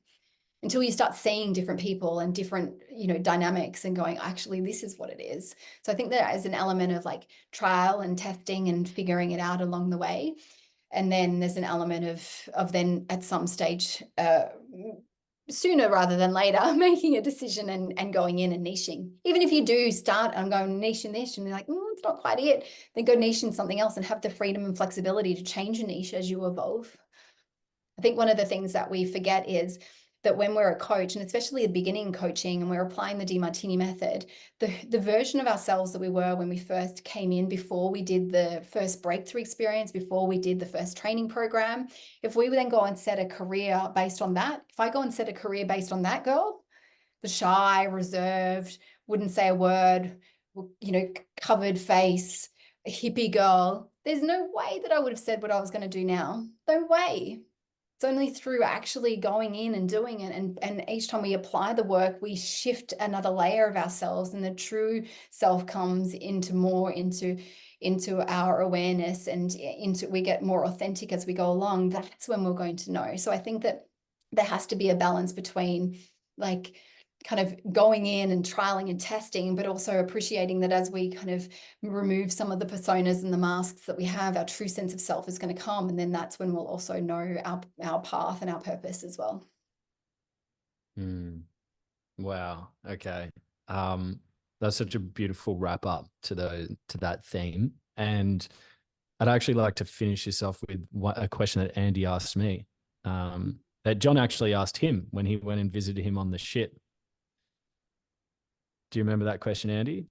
until you start seeing different people and different, dynamics and going, actually, this is what it is. So I think there is an element of like trial and testing and figuring it out along the way. And then there's an element of then at some stage, sooner rather than later, making a decision and going in and niching. Even if you do start and go niche in this and you're like, it's not quite it, then go niche in something else and have the freedom and flexibility to change a niche as you evolve. I think one of the things that we forget is that when we're a coach, and especially a beginning coaching, and we're applying the Demartini method, the version of ourselves that we were when we first came in, before we did the first breakthrough experience, before we did the first training program, if we then go and set a career based on that, if I go and set a career based on that girl, the shy, reserved, wouldn't say a word, covered face, a hippie girl, there's no way that I would have said what I was going to do now. No way. It's only through actually going in and doing it. And each time we apply the work, we shift another layer of ourselves, and the true self comes into our awareness, and we get more authentic as we go along. That's when we're going to know. So I think that there has to be a balance between like kind of going in and trialing and testing, but also appreciating that as we kind of remove some of the personas and the masks that we have, our true sense of self is going to come. And then that's when we'll also know our path and our purpose as well. Wow. Okay. That's such a beautiful wrap up to that theme. And I'd actually like to finish this off with a question that Andy asked me, that John actually asked him when he went and visited him on the ship. Do you remember that question, Andy?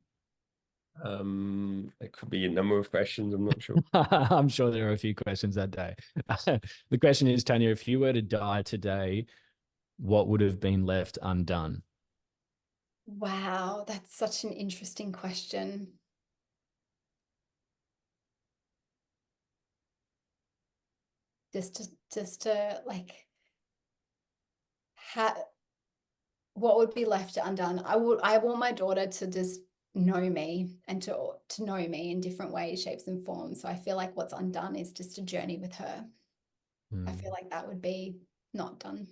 It could be a number of questions. I'm not sure. I'm sure there are a few questions that day. The question is, Tanya, if you were to die today, what would have been left undone? Wow, that's such an interesting question. Just to like, what would be left undone? I want my daughter to just know me, and to know me in different ways, shapes, and forms. So I feel like what's undone is just a journey with her. I feel like that would be not done.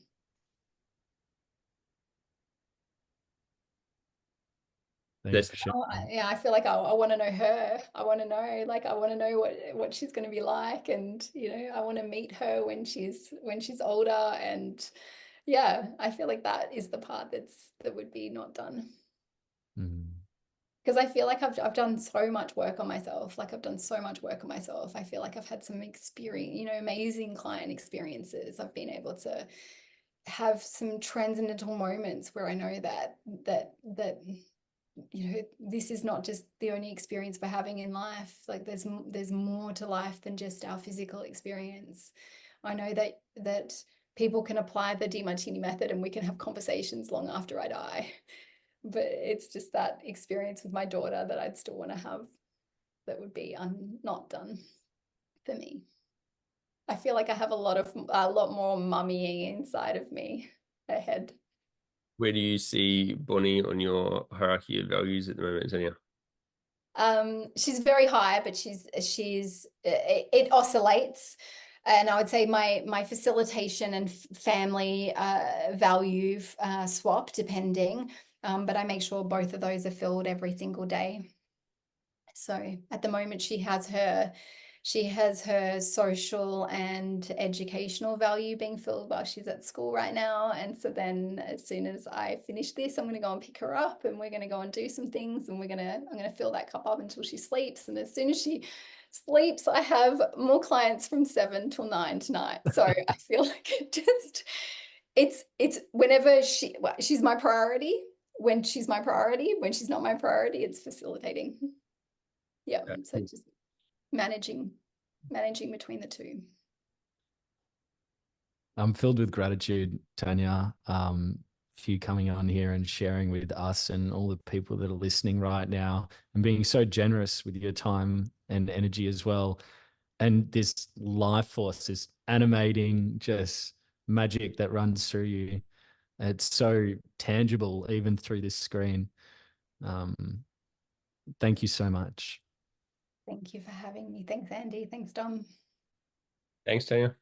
Thank you That's for sharing. Yeah, I feel like I want to know her. I want to know, like, I want to know what she's going to be like, and I want to meet her when she's older. And yeah, I feel like that is the part that would be not done. Because I feel like I've done so much work on myself. Like, I've done so much work on myself. I feel like I've had some experience, amazing client experiences. I've been able to have some transcendental moments where I know that this is not just the only experience we're having in life. Like, there's more to life than just our physical experience. I know that people can apply the Demartini method and we can have conversations long after I die. But it's just that experience with my daughter that I'd still want to have, that would be not done for me. I feel like I have a lot more mummying inside of me ahead. Where do you see Bonnie on your hierarchy of values at the moment, Tanya? She's very high, but it oscillates. And I would say my facilitation and family value swap depending. But I make sure both of those are filled every single day. So at the moment she has her social and educational value being filled while she's at school right now. And so then as soon as I finish this, I'm going to go and pick her up and we're going to go and do some things, and I'm going to fill that cup up until she sleeps. And as soon as she sleeps, I have more clients from 7 till 9 tonight. So I feel like it's whenever she's my priority. When she's my priority, when she's not my priority, it's facilitating. Yeah. So just managing between the two. I'm filled with gratitude, Tanya, for you coming on here and sharing with us and all the people that are listening right now, and being so generous with your time and energy as well. And this life force, this animating just magic that runs through you. It's so tangible, even through this screen. Thank you so much. Thank you for having me. Thanks, Andy. Thanks, Dom. Thanks, Tanya.